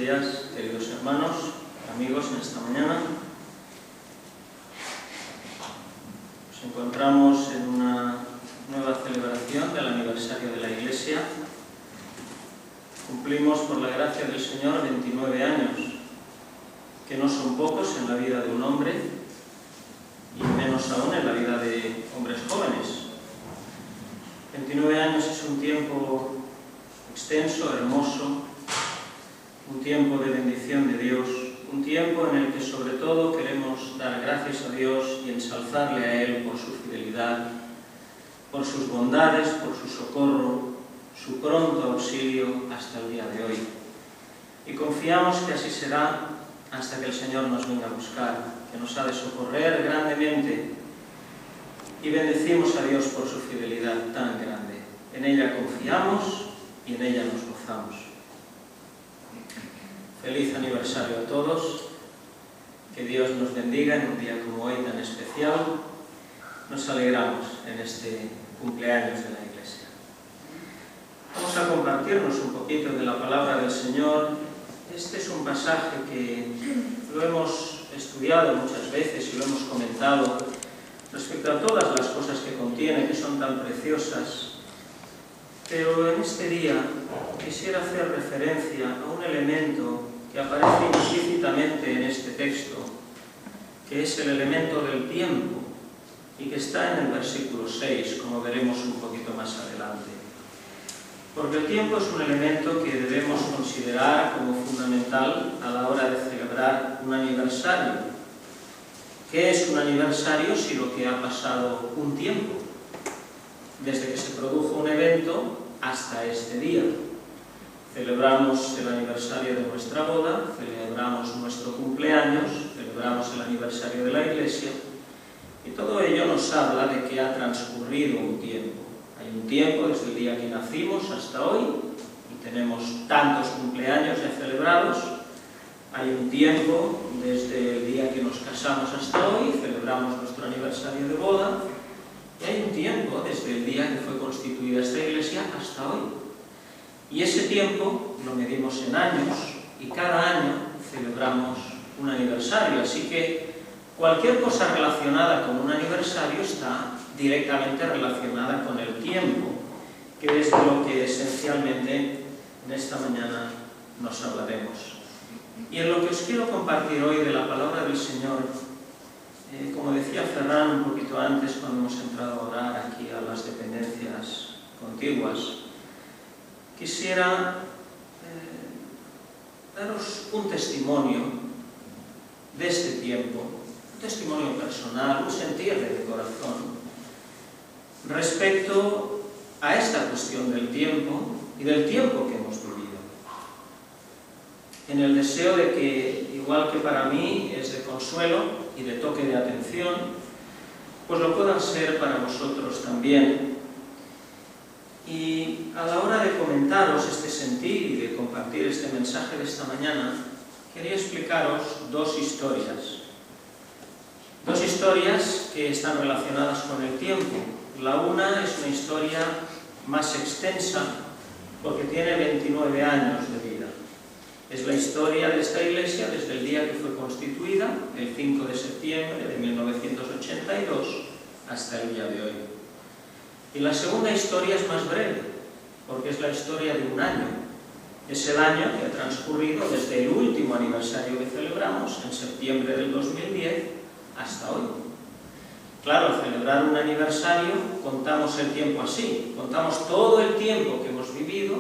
días, queridos hermanos, amigos, en esta mañana. Nos encontramos en una nueva celebración del aniversario de la Iglesia. Cumplimos, por la gracia del Señor, 29 años, que no son pocos en la vida de un hombre, y menos aún en la vida de hombres jóvenes. 29 años es un tiempo extenso, hermoso, un tiempo de bendición de Dios, un tiempo en el que sobre todo queremos dar gracias a Dios y ensalzarle a Él por su fidelidad, por sus bondades, por su socorro, su pronto auxilio hasta el día de hoy. Y confiamos que así será hasta que el Señor nos venga a buscar, que nos ha de socorrer grandemente, y bendecimos a Dios por su fidelidad tan grande. En ella confiamos y en ella nos gozamos. Feliz aniversario a todos, que Dios nos bendiga en un día como hoy tan especial. Nos alegramos en este cumpleaños de la Iglesia. Vamos a compartirnos un poquito de la palabra del Señor. Este es un pasaje que lo hemos estudiado muchas veces y lo hemos comentado respecto a todas las cosas que contiene, que son tan preciosas. Pero en este día quisiera hacer referencia a un elemento que aparece implícitamente en este texto, que es el elemento del tiempo, y que está en el versículo 6, como veremos un poquito más adelante. Porque el tiempo es un elemento que debemos considerar como fundamental a la hora de celebrar un aniversario. ¿Qué es un aniversario si lo que ha pasado un tiempo? Desde que se produjo un evento hasta este día. Celebramos el aniversario de nuestra boda, celebramos nuestro cumpleaños, celebramos el aniversario de la Iglesia, y todo ello nos habla de que ha transcurrido un tiempo. Hay un tiempo desde el día que nacimos hasta hoy, y tenemos tantos cumpleaños ya celebrados. Hay un tiempo desde el día que nos casamos hasta hoy, celebramos nuestro aniversario de boda. Y hay un tiempo desde el día que fue constituida esta Iglesia hasta hoy. Y ese tiempo lo medimos en años, y cada año celebramos un aniversario. Así que cualquier cosa relacionada con un aniversario está directamente relacionada con el tiempo, que es de lo que esencialmente en esta mañana nos hablaremos. Y en lo que os quiero compartir hoy de la palabra del Señor, como decía Ferran un poquito antes cuando hemos entrado a orar aquí a las dependencias contiguas, quisiera daros un testimonio de este tiempo, un testimonio personal, un sentir de mi corazón respecto a esta cuestión del tiempo y del tiempo que hemos vivido, en el deseo de que, igual que para mí es de consuelo y de toque de atención, pues lo puedan ser para vosotros también. Y a la hora de comentaros este sentir y de compartir este mensaje de esta mañana, quería explicaros dos historias. Dos historias que están relacionadas con el tiempo. La una es una historia más extensa porque tiene 29 años de vida. Es la historia de esta Iglesia desde el día que fue constituida, el 5 de septiembre de 1982, hasta el día de hoy. Y la segunda historia es más breve, porque es la historia de un año. Es el año que ha transcurrido desde el último aniversario que celebramos, en septiembre del 2010, hasta hoy. Claro, al celebrar un aniversario contamos el tiempo así, contamos todo el tiempo que hemos vivido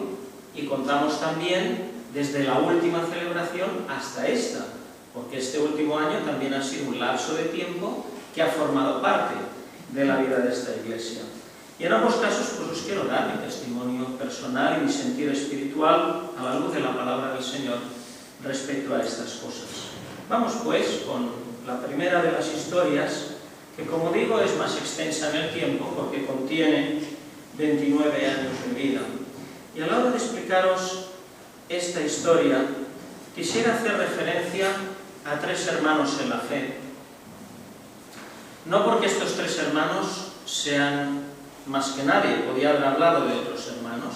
y contamos también desde la última celebración hasta esta, porque este último año también ha sido un lapso de tiempo que ha formado parte de la vida de esta Iglesia. Y en ambos casos pues os quiero dar mi testimonio personal y mi sentir espiritual a la luz de la palabra del Señor respecto a estas cosas. Vamos pues con la primera de las historias, que como digo es más extensa en el tiempo porque contiene 29 años de vida. Y a la hora de explicaros esta historia, quisiera hacer referencia a tres hermanos en la fe. No porque estos tres hermanos sean más que nadie, podía haber hablado de otros hermanos,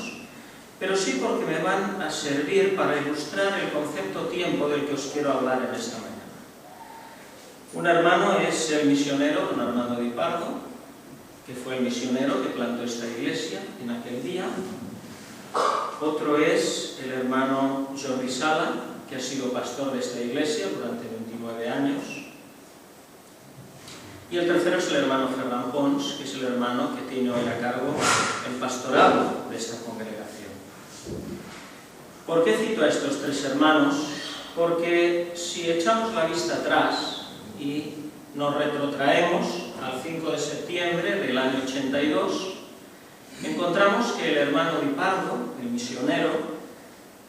pero sí porque me van a servir para ilustrar el concepto tiempo del que os quiero hablar en esta mañana. Un hermano es el misionero don Armando Di Pardo, que fue el misionero que plantó esta iglesia en aquel día. Otro es el hermano Jordi Sala, que ha sido pastor de esta iglesia durante 29 años. Y el tercero es el hermano Ferran Pons, que es el hermano que tiene hoy a cargo el pastorado de esta congregación. ¿Por qué cito a estos tres hermanos? Porque si echamos la vista atrás y nos retrotraemos al 5 de septiembre del año 82, encontramos que el hermano Di Pardo, el misionero,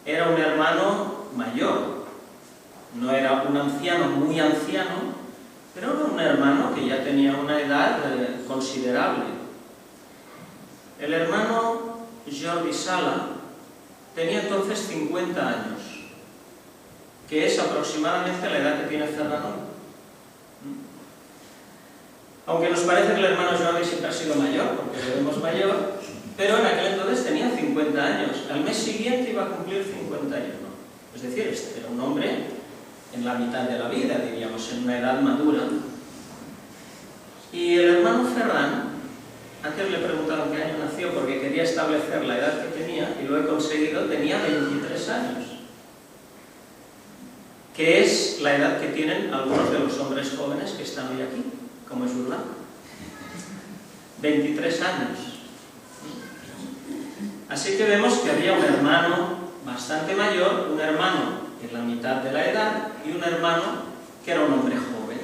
era un hermano mayor. No era un anciano muy anciano, pero era un hermano que ya tenía una edad considerable. El hermano Jordi Sala tenía entonces 50 años, que es aproximadamente la edad que tiene Ferran hoy. Aunque nos parece que el hermano Jordi siempre ha sido mayor, porque lo vemos mayor, pero en aquel entonces tenía 50 años. Al mes siguiente iba a cumplir 51. Es decir, este era un hombre en la mitad de la vida, diríamos, en una edad madura. Y el hermano Ferran, antes le preguntaron qué año nació, porque quería establecer la edad que tenía, y lo he conseguido, tenía 23 años. Que es la edad que tienen algunos de los hombres jóvenes que están hoy aquí, como es Urlán. 23 años. Así que vemos que había un hermano bastante mayor, un hermano en la mitad de la edad y un hermano que era un hombre joven.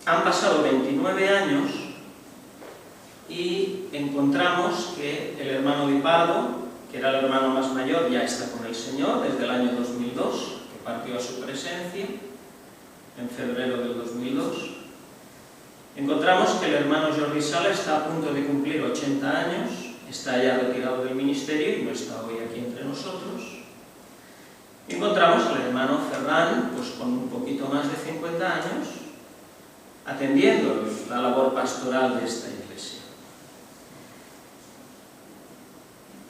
Han pasado 29 años y encontramos que el hermano Di Pardo, que era el hermano más mayor, ya está con el Señor desde el año 2002, que partió a su presencia en febrero del 2002. Encontramos que el hermano Jordi Sala está a punto de cumplir 80 años, está ya retirado del ministerio y no está hoy aquí entre nosotros. Encontramos al hermano Ferran, pues con un poquito más de 50 años, atendiendo la labor pastoral de esta iglesia.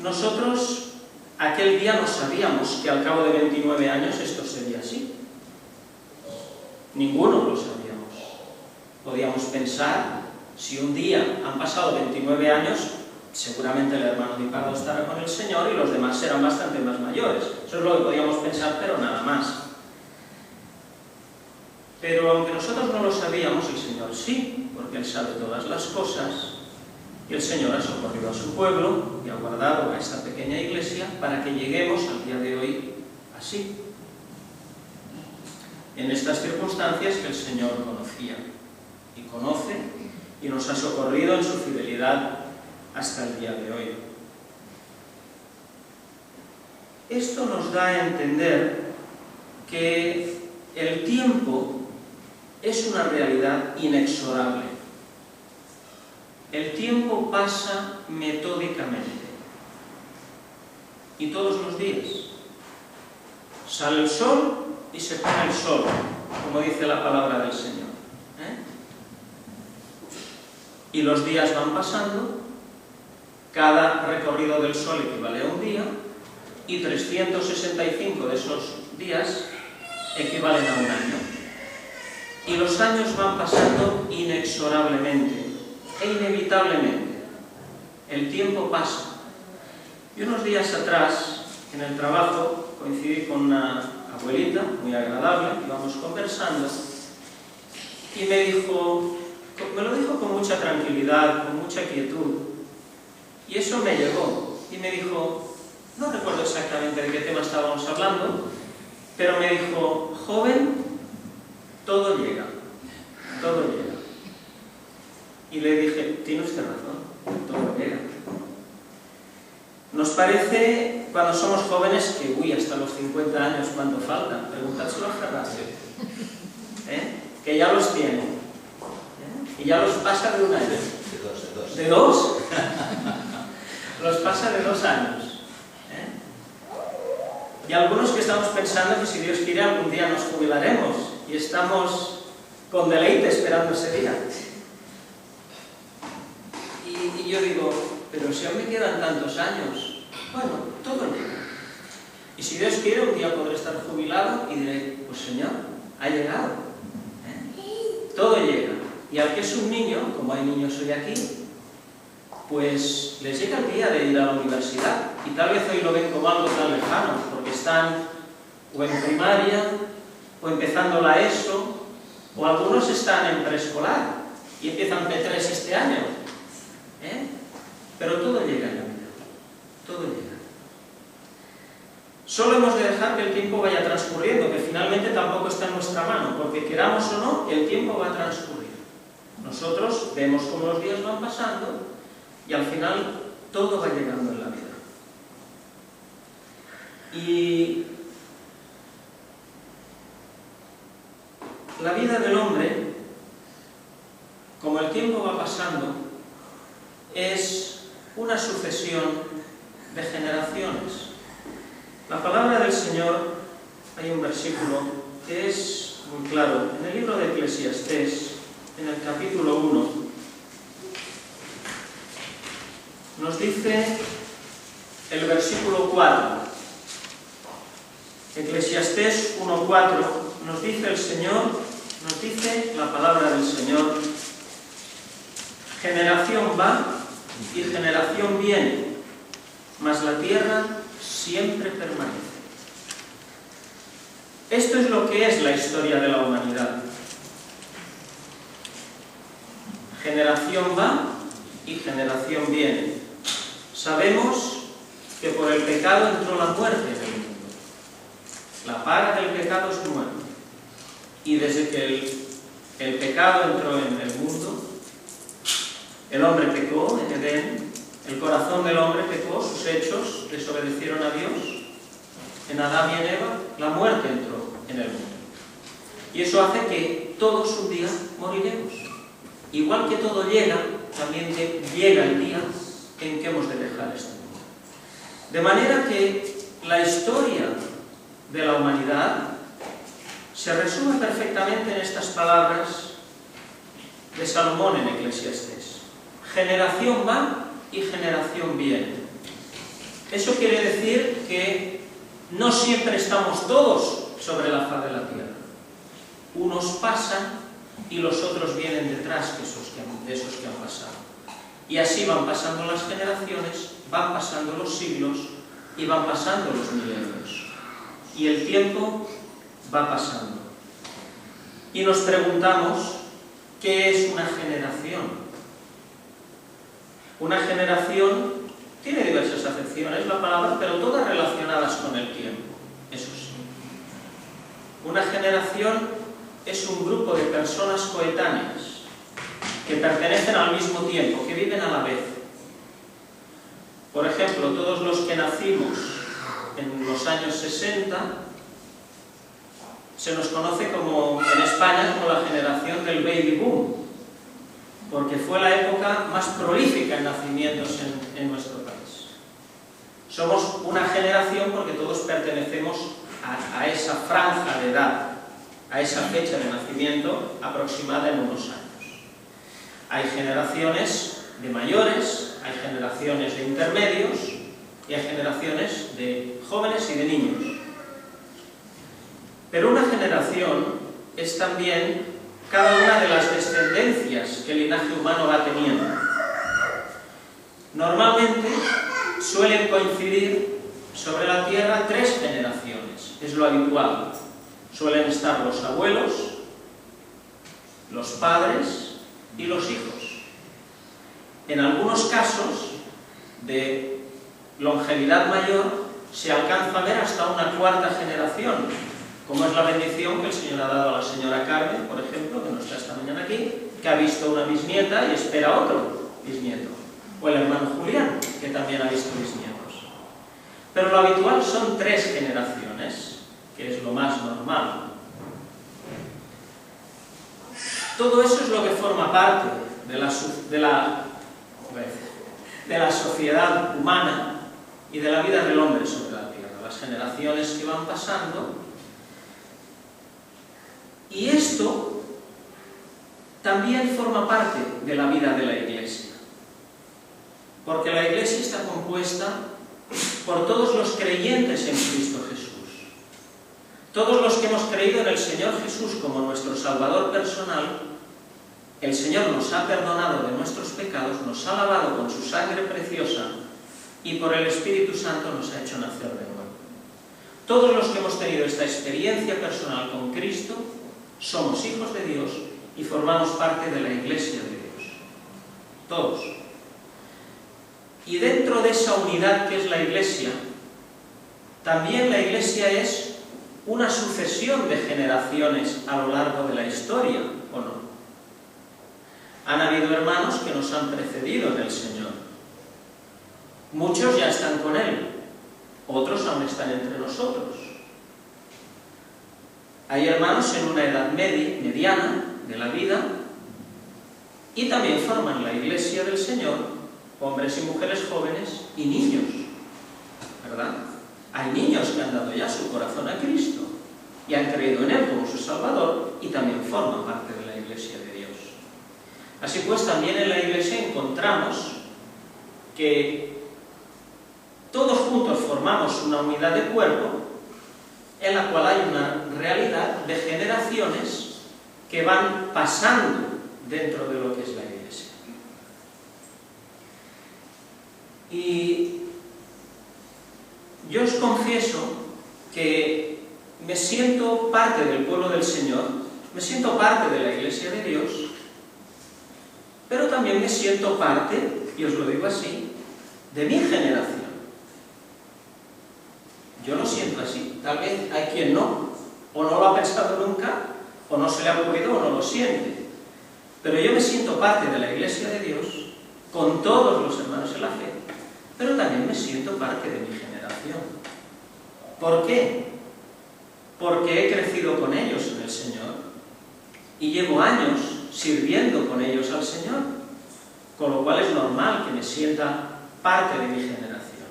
Nosotros aquel día no sabíamos que al cabo de 29 años esto sería así. Ninguno lo sabíamos. Podíamos pensar, si un día han pasado 29 años, seguramente el hermano Di Pardo estará con el Señor y los demás serán bastante más mayores. Eso es lo que podíamos pensar, pero nada más. Pero aunque nosotros no lo sabíamos, el Señor sí, porque Él sabe todas las cosas. Y el Señor ha socorrido a su pueblo y ha guardado a esta pequeña iglesia para que lleguemos al día de hoy así, en estas circunstancias que el Señor conocía y conoce y nos ha socorrido en su fidelidad hasta el día de hoy. Esto nos da a entender que el tiempo es una realidad inexorable. El tiempo pasa metódicamente y todos los días. Sale el sol y se pone el sol, como dice la palabra del Señor. Y los días van pasando, cada recorrido del sol equivale a un día y 365 de esos días equivalen a un año. Y los años van pasando inexorablemente e inevitablemente. El tiempo pasa. Y unos días atrás, en el trabajo, coincidí con una abuelita muy agradable, íbamos conversando, y me lo dijo con mucha tranquilidad, con mucha quietud, y eso me llegó. Y me dijo, no recuerdo exactamente de qué tema estábamos hablando, pero me dijo, joven, todo llega, todo llega. Y le dije, tiene usted razón, todo llega. Nos parece, cuando somos jóvenes, que hasta los 50 años, ¿cuánto falta? Preguntárselo a Ferran, que ya los tiene. Y ya los pasa de un año. ¿De dos? Los pasa de 2 años. Y algunos que estamos pensando que si Dios quiere algún día nos jubilaremos y estamos con deleite esperando ese día. Y yo digo, pero si aún me quedan tantos años, bueno, todo llega. Y si Dios quiere, un día podré estar jubilado y diré, pues Señor, ha llegado. Todo llega. Y al que es un niño, como hay niños hoy aquí, pues les llega el día de ir a la universidad. Y tal vez hoy lo ven como algo tan lejano, porque están o en primaria, o empezando la ESO, o algunos están en preescolar y empiezan P3 este año. Pero todo llega en la vida. Todo llega. Solo hemos de dejar que el tiempo vaya transcurriendo, que finalmente tampoco está en nuestra mano, porque queramos o no, el tiempo va a transcurrir. Nosotros vemos cómo los días van pasando y al final todo va llegando en la vida. Y la vida del hombre, como el tiempo va pasando, es una sucesión de generaciones. La palabra del Señor, hay un versículo que es muy claro. En el libro de Eclesiastés, en el capítulo 1, nos dice el versículo 4. Eclesiastés 1:4 nos dice el Señor, nos dice la palabra del Señor: generación va y generación viene, mas la tierra siempre permanece. Esto es lo que es la historia de la humanidad. Generación va y generación viene. Sabemos que por el pecado entró la muerte en el mundo. La paga del pecado es muerte. Y desde que el pecado entró en el mundo, el hombre pecó en Edén, el corazón del hombre pecó, sus hechos desobedecieron a Dios. En Adán y en Eva, la muerte entró en el mundo. Y eso hace que todos un día moriremos. Igual que todo llega, también llega el día en que hemos de dejar este mundo. De manera que la historia de la humanidad se resume perfectamente en estas palabras de Salomón en Eclesiastés: generación va y generación viene. Eso quiere decir que no siempre estamos todos sobre la faz de la tierra. Unos pasan y los otros vienen detrás de esos que han pasado. Y así van pasando las generaciones, van pasando los siglos y van pasando los milenios. Y el tiempo va pasando. Y nos preguntamos, ¿qué es una generación? Una generación tiene diversas acepciones la palabra, pero todas relacionadas con el tiempo, eso sí. Una generación es un grupo de personas coetáneas que pertenecen al mismo tiempo, que viven a la vez. Por ejemplo, todos los que nacimos en los años 60 se nos conoce como, en España, como la generación del baby boom, porque fue la época más prolífica en nacimientos en nuestro país. Somos una generación porque todos pertenecemos a esa franja de edad, a esa fecha de nacimiento aproximada en unos años. Hay generaciones de mayores, hay generaciones de intermedios y hay generaciones de jóvenes y de niños. Pero una generación es también cada una de las descendencias que el linaje humano va teniendo. Normalmente suelen coincidir sobre la Tierra 3 generaciones, es lo habitual. Suelen estar los abuelos, los padres y los hijos. En algunos casos de longevidad mayor se alcanza a ver hasta una 4ª generación, como es la bendición que el Señor ha dado a la señora Carmen, por ejemplo, que no está esta mañana aquí, que ha visto una bisnieta y espera otro bisnieto. O el hermano Julián, que también ha visto bisnietos. Pero lo habitual son 3 generaciones, que es lo más normal. Todo eso es lo que forma parte de la sociedad humana y de la vida del hombre sobre la tierra, las generaciones que van pasando. Y esto también forma parte de la vida de la Iglesia. porque la Iglesia está compuesta por todos los creyentes en Cristo Jesús. Todos los que hemos creído en el Señor Jesús como nuestro Salvador personal, el Señor nos ha perdonado de nuestros pecados, nos ha lavado con su sangre preciosa y por el Espíritu Santo nos ha hecho nacer de nuevo. Todos los que hemos tenido esta experiencia personal con Cristo somos hijos de Dios y formamos parte de la Iglesia de Dios. Todos. Y dentro de esa unidad que es la Iglesia, también la Iglesia es una sucesión de generaciones a lo largo de la historia, ¿o no? Han habido hermanos que nos han precedido en el Señor. Muchos ya están con Él, otros aún están entre nosotros. Hay hermanos en una edad mediana de la vida y también forman la Iglesia del Señor, hombres y mujeres jóvenes y niños, ¿verdad? Hay niños que han dado ya su corazón a Cristo y han creído en Él como su Salvador y también forman parte de la Iglesia de Dios. Así pues, también en la Iglesia encontramos que todos juntos formamos una unidad de cuerpo en la cual hay una realidad de generaciones que van pasando dentro de lo que es la Iglesia. Y yo os confieso que me siento parte del pueblo del Señor, me siento parte de la Iglesia de Dios, pero también me siento parte, y os lo digo así, de mi generación. Yo lo siento así. Tal vez hay quien no, o no lo ha pensado nunca, o no se le ha ocurrido, o no lo siente. Pero yo me siento parte de la Iglesia de Dios, con todos los hermanos en la fe, pero también me siento parte de mi generación. ¿Por qué? Porque he crecido con ellos en el Señor y llevo años sirviendo con ellos al Señor, con lo cual es normal que me sienta parte de mi generación.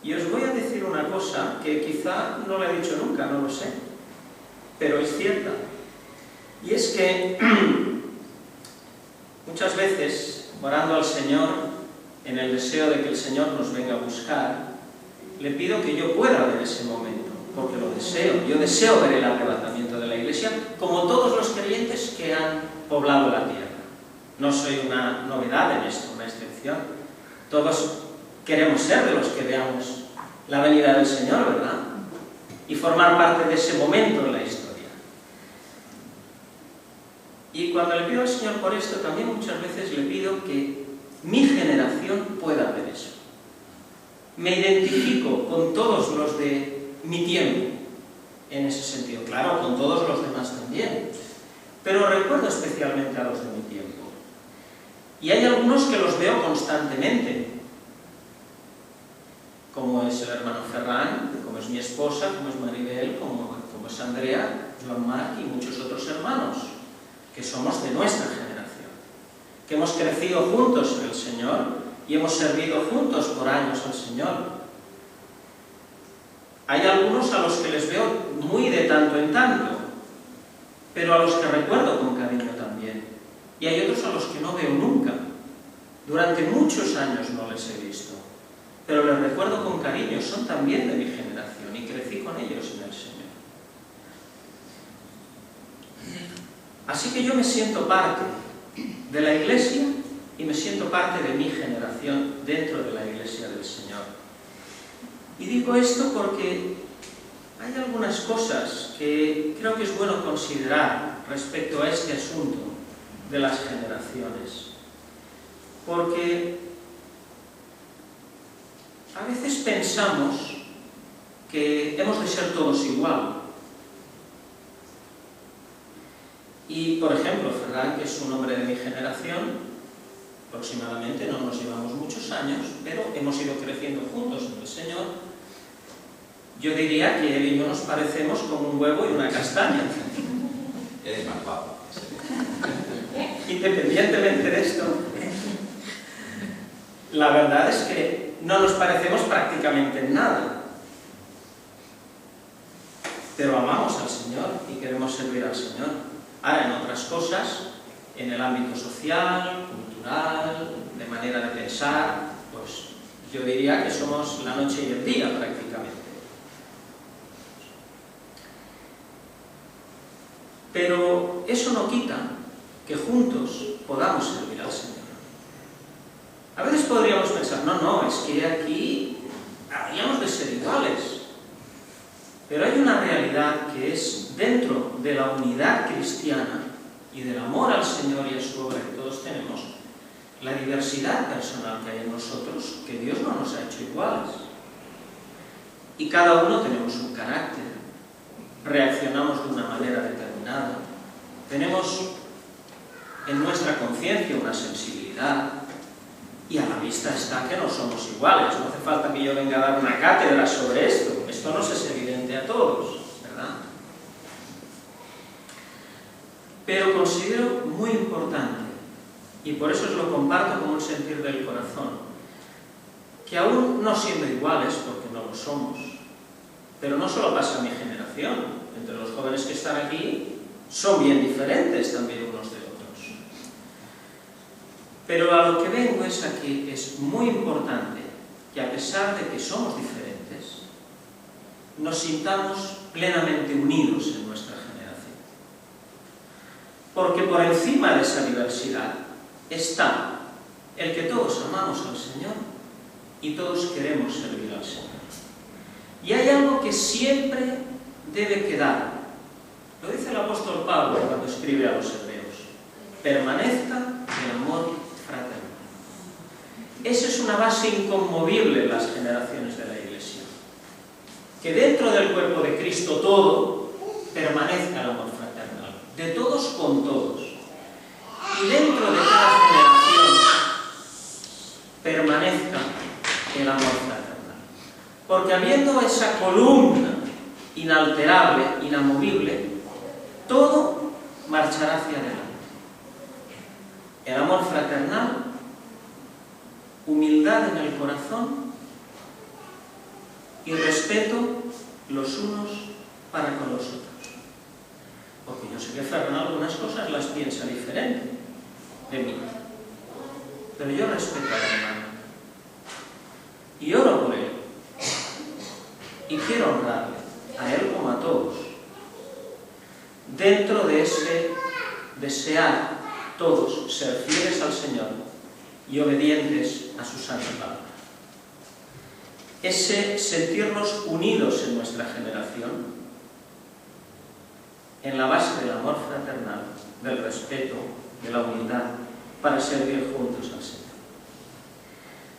Y os voy a decir una cosa que quizá no la he dicho nunca, no lo sé, pero es cierta. Y es que muchas veces, orando al Señor, en el deseo de que el Señor nos venga a buscar, le pido que yo pueda ver ese momento, porque lo deseo. Yo deseo ver el arrebatamiento de la Iglesia, como todos los creyentes que han poblado la tierra. No soy una novedad en esto, una excepción. Todos queremos ser de los que veamos la venida del Señor, ¿verdad? Y formar parte de ese momento en la historia. Y cuando le pido al Señor por esto, también muchas veces le pido que mi generación pueda ver eso. Me identifico con todos los de mi tiempo, en ese sentido. Claro, con todos los demás también. Pero recuerdo especialmente a los de mi tiempo. Y hay algunos que los veo constantemente, como es el hermano Ferran, como es mi esposa, como es Maribel, como es Andrea, Joan Marc y muchos otros hermanos, que somos de nuestra generación, que hemos crecido juntos en el Señor y hemos servido juntos por años al Señor. Hay algunos a los que les veo muy de tanto en tanto, pero a los que recuerdo con cariño también. Y hay otros a los que no veo nunca. Durante muchos años no les he visto, pero les recuerdo con cariño, son también de mi generación y crecí con ellos en el Señor. Así que yo me siento parte de la Iglesia y me siento parte de mi generación dentro de la Iglesia del Señor. Y digo esto porque hay algunas cosas que creo que es bueno considerar respecto a este asunto de las generaciones. Porque a veces pensamos que hemos de ser todos igual. Y, por ejemplo, Ferran, que es un hombre de mi generación, aproximadamente, no nos llevamos muchos años, pero hemos ido creciendo juntos en el Señor. Yo diría que él y yo nos parecemos como un huevo y una castaña. Eres más guapo. Independientemente de esto, la verdad es que no nos parecemos prácticamente en nada. Pero amamos al Señor y queremos servir al Señor. Ahora, en otras cosas, en el ámbito social, cultural, de manera de pensar, pues yo diría que somos la noche y el día prácticamente. Pero eso no quita que juntos podamos servir al Señor. A veces podríamos pensar, no, es que aquí habríamos de ser iguales. Pero hay una realidad que es dentro de la unidad cristiana y del amor al Señor y a su obra que todos tenemos, la diversidad personal que hay en nosotros, que Dios no nos ha hecho iguales. Y cada uno tenemos un carácter, reaccionamos de una manera determinada, tenemos en nuestra conciencia una sensibilidad, y a la vista está que no somos iguales. No hace falta que yo venga a dar una cátedra sobre esto. Esto nos es evidente a todos, ¿verdad? Pero considero muy importante, y por eso os lo comparto como un sentir del corazón, que aún no siendo iguales, porque no lo somos, pero no solo pasa en mi generación, entre los jóvenes que están aquí, son bien diferentes también unos de otros. Pero a lo que vengo es a que es muy importante que a pesar de que somos diferentes, nos sintamos plenamente unidos en nuestra generación. Porque por encima de esa diversidad está el que todos amamos al Señor y todos queremos servir al Señor. Y hay algo que siempre debe quedar. Lo dice el apóstol Pablo cuando escribe a los hebreos: permanezca el amor fraternal. Esa es una base inconmovible en las generaciones de la Iglesia. Que dentro del cuerpo de Cristo todo permanezca el amor fraternal, de todos con todos. Y dentro de cada generación permanezca el amor fraternal. Porque habiendo esa columna inalterable, inamovible, todo marchará hacia adelante. El amor fraternal, humildad en el corazón y respeto los unos para con los otros. Porque yo sé que Fernando algunas cosas las piensa diferente de mí, pero yo respeto al hermano y oro por él y quiero honrarle a él como a todos, dentro de ese desear todos ser fieles al Señor y obedientes a su santa palabra. Ese sentirnos unidos en nuestra generación, en la base del amor fraternal, del respeto, de la humildad, para servir juntos al Señor.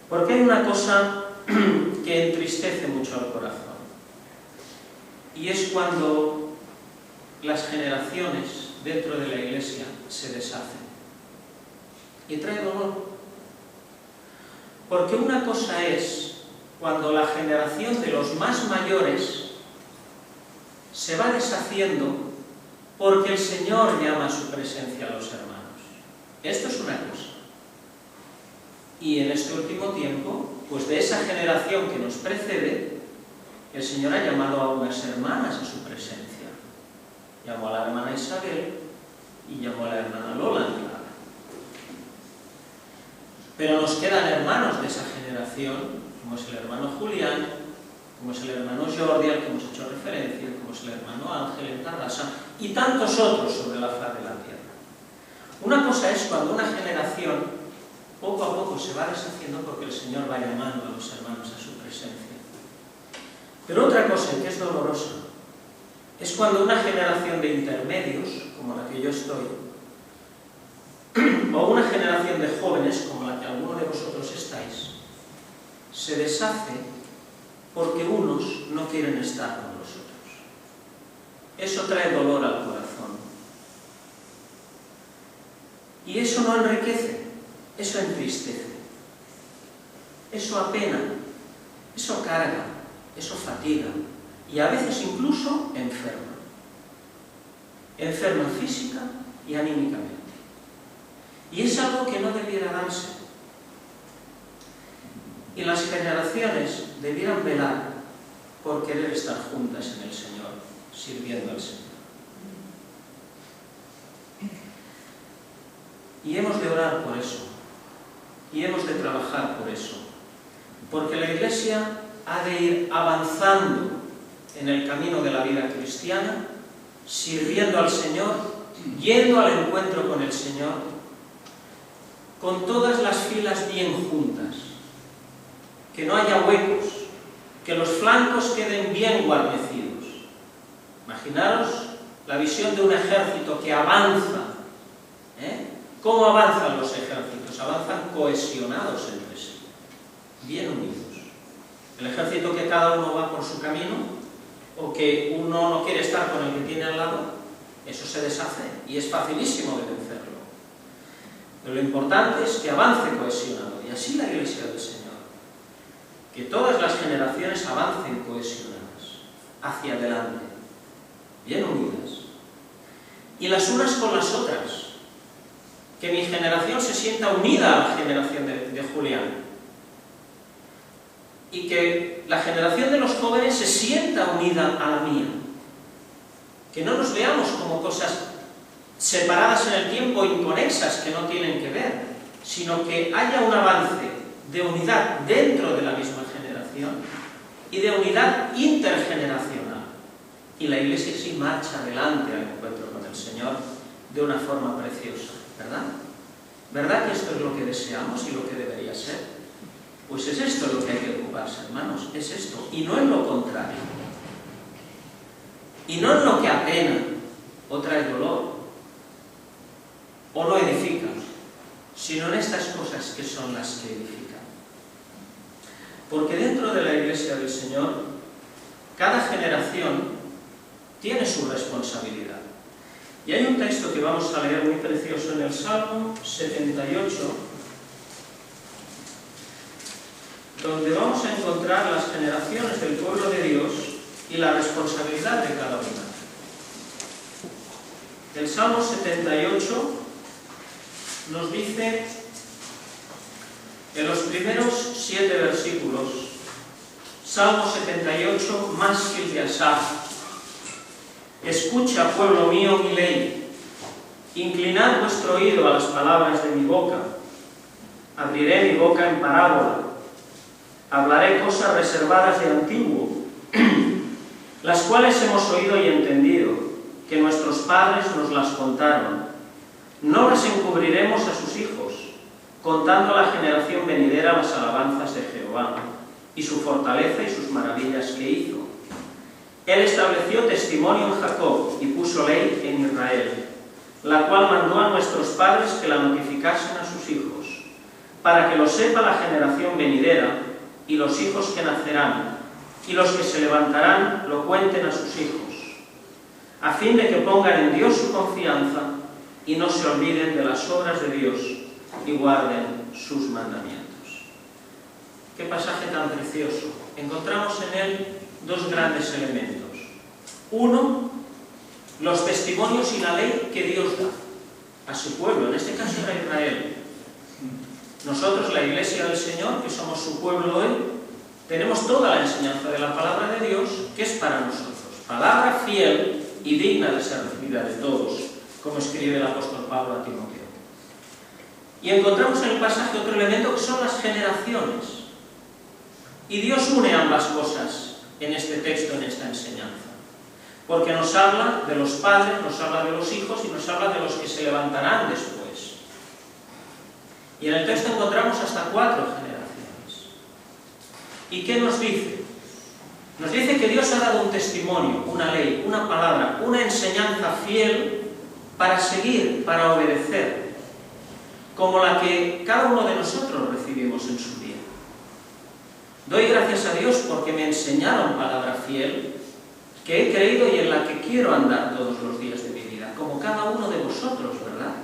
Porque hay una cosa que entristece mucho al corazón, y es cuando las generaciones dentro de la Iglesia se deshacen. Y trae dolor. Porque una cosa es cuando la generación de los más mayores se va deshaciendo porque el Señor llama a su presencia a los hermanos. Esto es una cosa. Y en este último tiempo, pues de esa generación que nos precede, el Señor ha llamado a unas hermanas a su presencia. Llamó a la hermana Isabel y llamó a la hermana Lola. Pero nos quedan hermanos de esa generación, como es el hermano Julián, como es el hermano Jordi, al que hemos hecho referencia, como es el hermano Ángel en Tarrasa, y tantos otros sobre la faz de la tierra. Una cosa es cuando una generación poco a poco se va deshaciendo porque el Señor va llamando a los hermanos a su presencia. Pero otra cosa, que es dolorosa, es cuando una generación de intermedios, como la que yo estoy, o una generación de jóvenes, como la que alguno de vosotros estáis, se deshace porque unos no quieren estar con los otros. Eso trae dolor al corazón. Y eso no enriquece, eso entristece, eso apena, eso carga, eso fatiga y a veces incluso enferma. Enferma física y anímicamente. Y es algo que no debiera darse. Y las generaciones debieran velar por querer estar juntas en el Señor, sirviendo al Señor. de orar por eso y hemos de trabajar por eso, porque la Iglesia ha de ir avanzando en el camino de la vida cristiana, sirviendo al Señor, yendo al encuentro con el Señor, con todas las filas bien juntas, que no haya huecos, que los flancos queden bien guarnecidos. Imaginaros la visión de un ejército que avanza. ¿Cómo avanzan los ejércitos? Avanzan cohesionados entre sí, bien unidos. El ejército que cada uno va por su camino, o que uno no quiere estar con el que tiene al lado, eso se deshace y es facilísimo de vencerlo. Pero lo importante es que avance cohesionado, y así la Iglesia del Señor, que todas las generaciones avancen cohesionadas hacia adelante, bien unidas, y las unas con las otras, que mi generación se sienta unida a la generación de Julián, y que la generación de los jóvenes se sienta unida a la mía, que no nos veamos como cosas separadas en el tiempo, inconexas, que no tienen que ver, sino que haya un avance de unidad dentro de la misma generación y de unidad intergeneracional. Y la Iglesia sí marcha adelante al encuentro con el Señor de una forma preciosa, ¿verdad? ¿Verdad que esto es lo que deseamos y lo que debería ser? Pues es esto lo que hay que ocuparse, hermanos, es esto, y no en lo contrario. Y no en lo que apena o trae dolor o no edifica, sino en estas cosas que son las que edifican. Porque dentro de la Iglesia del Señor, cada generación tiene su responsabilidad. Y hay un texto que vamos a leer muy precioso en el Salmo 78, donde vamos a encontrar las generaciones del pueblo de Dios y la responsabilidad de cada una. El Salmo 78 nos dice, en los primeros 7 versículos, Salmo 78, másquil de Asaf: escucha, pueblo mío, mi ley, inclinad vuestro oído a las palabras de mi boca, abriré mi boca en parábola, hablaré cosas reservadas de antiguo, las cuales hemos oído y entendido, que nuestros padres nos las contaron. No las encubriremos a sus hijos, contando a la generación venidera las alabanzas de Jehová, y su fortaleza y sus maravillas que hizo. Él estableció testimonio en Jacob y puso ley en Israel, la cual mandó a nuestros padres que la notificasen a sus hijos, para que lo sepa la generación venidera y los hijos que nacerán, y los que se levantarán lo cuenten a sus hijos, a fin de que pongan en Dios su confianza y no se olviden de las obras de Dios y guarden sus mandamientos. Qué pasaje tan precioso. Encontramos en él dos grandes elementos. Uno, los testimonios y la ley que Dios da a su pueblo, en este caso era Israel. Nosotros, la Iglesia del Señor, que somos su pueblo hoy, tenemos toda la enseñanza de la palabra de Dios, que es para nosotros. Palabra fiel y digna de ser recibida de todos, como escribe el apóstol Pablo a Timoteo. Y encontramos en el pasaje otro elemento que son las generaciones. Y Dios une ambas cosas en este texto, en esta enseñanza. Porque nos habla de los padres, nos habla de los hijos y nos habla de los que se levantarán después. Y en el texto encontramos hasta 4 generaciones. ¿Y qué nos dice? Nos dice que Dios ha dado un testimonio, una ley, una palabra, una enseñanza fiel para seguir, para obedecer, como la que cada uno de nosotros recibimos en su día. Doy gracias a Dios porque me enseñaron palabra fiel, que he creído y en la que quiero andar todos los días de mi vida, como cada uno de vosotros, ¿verdad?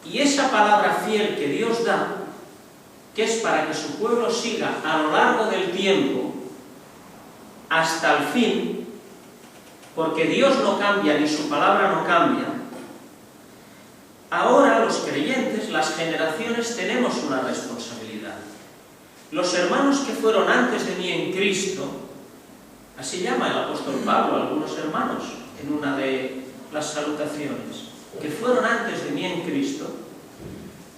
Y esa palabra fiel que Dios da, que es para que su pueblo siga a lo largo del tiempo, hasta el fin, porque Dios no cambia ni su palabra no cambia. Ahora los creyentes, las generaciones, tenemos una responsabilidad. Los hermanos que fueron antes de mí en Cristo, así llama el apóstol Pablo a algunos hermanos en una de las salutaciones, que fueron antes de mí en Cristo,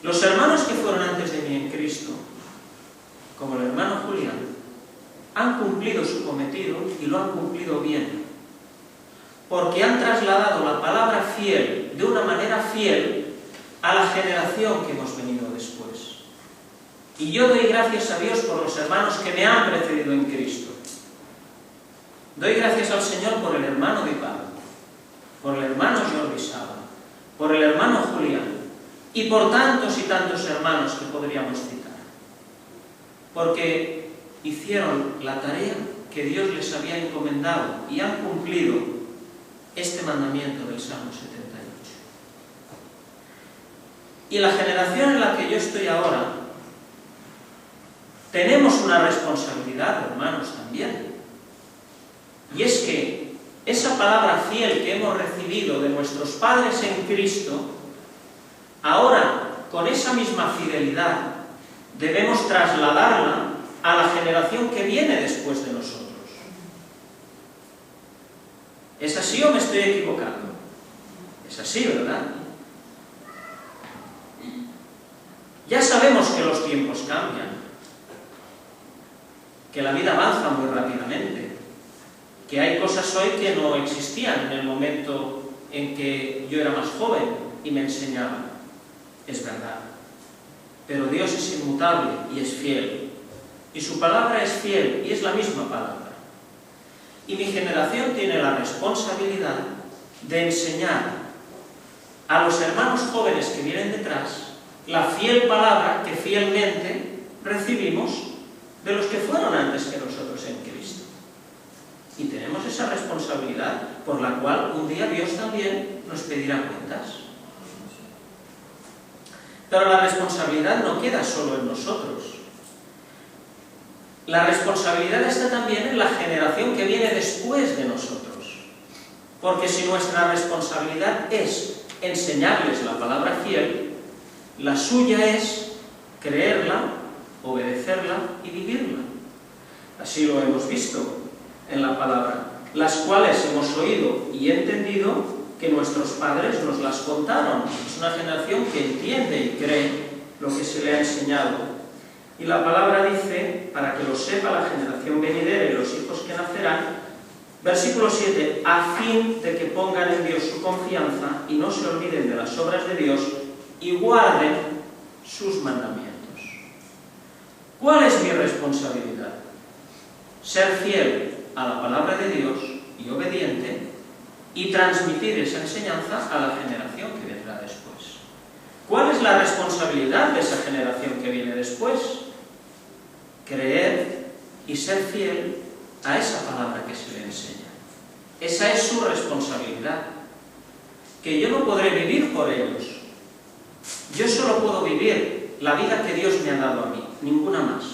los hermanos que fueron antes de mí en Cristo, como el hermano Julián, han cumplido su cometido y lo han cumplido bien, porque han trasladado la palabra fiel de una manera fiel a la generación que hemos venido después. Y yo doy gracias a Dios por los hermanos que me han precedido en Cristo. Doy gracias al Señor por el hermano Di Pablo, por el hermano Jordi Saba, por el hermano Julián y por tantos y tantos hermanos que podríamos citar. Porque hicieron la tarea que Dios les había encomendado y han cumplido este mandamiento del Salmo 78. Y la generación en la que yo estoy ahora, tenemos una responsabilidad, hermanos, también. Y es que esa palabra fiel que hemos recibido de nuestros padres en Cristo, ahora, con esa misma fidelidad, debemos trasladarla a la generación que viene después de nosotros. ¿Es así o me estoy equivocando? Es así, ¿verdad? Ya sabemos que los tiempos cambian, que la vida avanza muy rápidamente, que hay cosas hoy que no existían en el momento en que yo era más joven y me enseñaban. Es verdad. Pero Dios es inmutable y es fiel. Y su palabra es fiel y es la misma palabra. Y mi generación tiene la responsabilidad de enseñar a los hermanos jóvenes que vienen detrás la fiel palabra que fielmente recibimos de los que fueron antes que nosotros en Cristo. Y tenemos esa responsabilidad por la cual un día Dios también nos pedirá cuentas. Pero la responsabilidad no queda solo en nosotros. La responsabilidad está también en la generación que viene después de nosotros. Porque si nuestra responsabilidad es enseñarles la palabra fiel, la suya es creerla, obedecerla y vivirla. Así lo hemos visto en la palabra, las cuales hemos oído y entendido que nuestros padres nos las contaron. Es una generación que entiende y cree lo que se le ha enseñado. Y la palabra dice, para que lo sepa la generación venidera y los hijos que nacerán, versículo 7, a fin de que pongan en Dios su confianza y no se olviden de las obras de Dios y guarden sus mandamientos. ¿Cuál es mi responsabilidad? Ser fiel a la palabra de Dios y obediente y transmitir esa enseñanza a la generación que vendrá después. ¿Cuál es la responsabilidad de esa generación que viene después? Creer y ser fiel a esa palabra que se le enseña. Esa es su responsabilidad. Que yo no podré vivir por ellos. Yo solo puedo vivir la vida que Dios me ha dado a mí, ninguna más.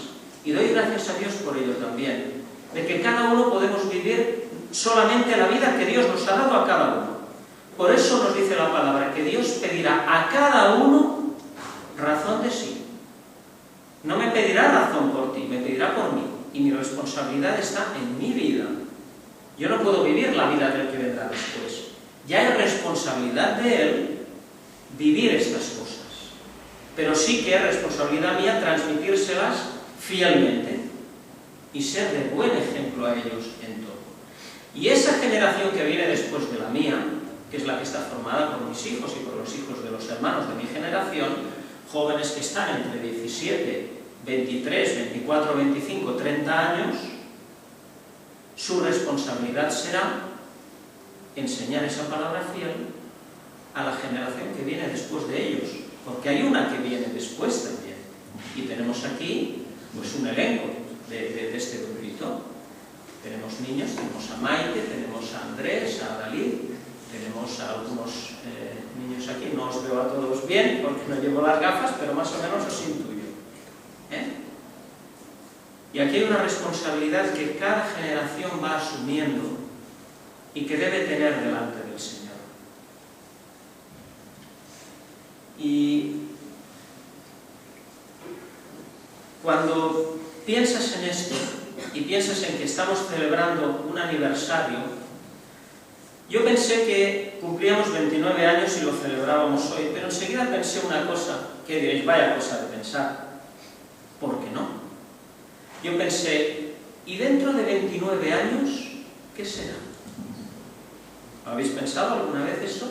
Y doy gracias a Dios por ello también, de que cada uno podemos vivir solamente la vida que Dios nos ha dado a cada uno. Por eso nos dice la palabra que Dios pedirá a cada uno razón de sí. No me pedirá razón por ti, me pedirá por mí. Y mi responsabilidad está en mi vida. Yo no puedo vivir la vida del que vendrá después. Ya es responsabilidad de Él vivir estas cosas. Pero sí que es responsabilidad mía transmitírselas fielmente y ser de buen ejemplo a ellos en todo. Y esa generación que viene después de la mía, que es la que está formada por mis hijos y por los hijos de los hermanos de mi generación, jóvenes que están entre 17, 23, 24, 25, 30 años, su responsabilidad será enseñar esa palabra fiel a la generación que viene después de ellos, porque hay una que viene después también. Y tenemos aquí pues un elenco de este grupito. Tenemos niños, tenemos a Maite, tenemos a Andrés, a Dalí, tenemos a algunos niños aquí. No os veo a todos bien porque no llevo las gafas, pero más o menos os intuyo. Y aquí hay una responsabilidad que cada generación va asumiendo y que debe tener delante del Señor. Y cuando piensas en esto y piensas en que estamos celebrando un aniversario, Yo pensé que cumplíamos 29 años y lo celebrábamos hoy, pero enseguida pensé una cosa, que diréis, vaya cosa de pensar. ¿Por qué no? Yo pensé, ¿y dentro de 29 años qué será? ¿Habéis pensado alguna vez eso?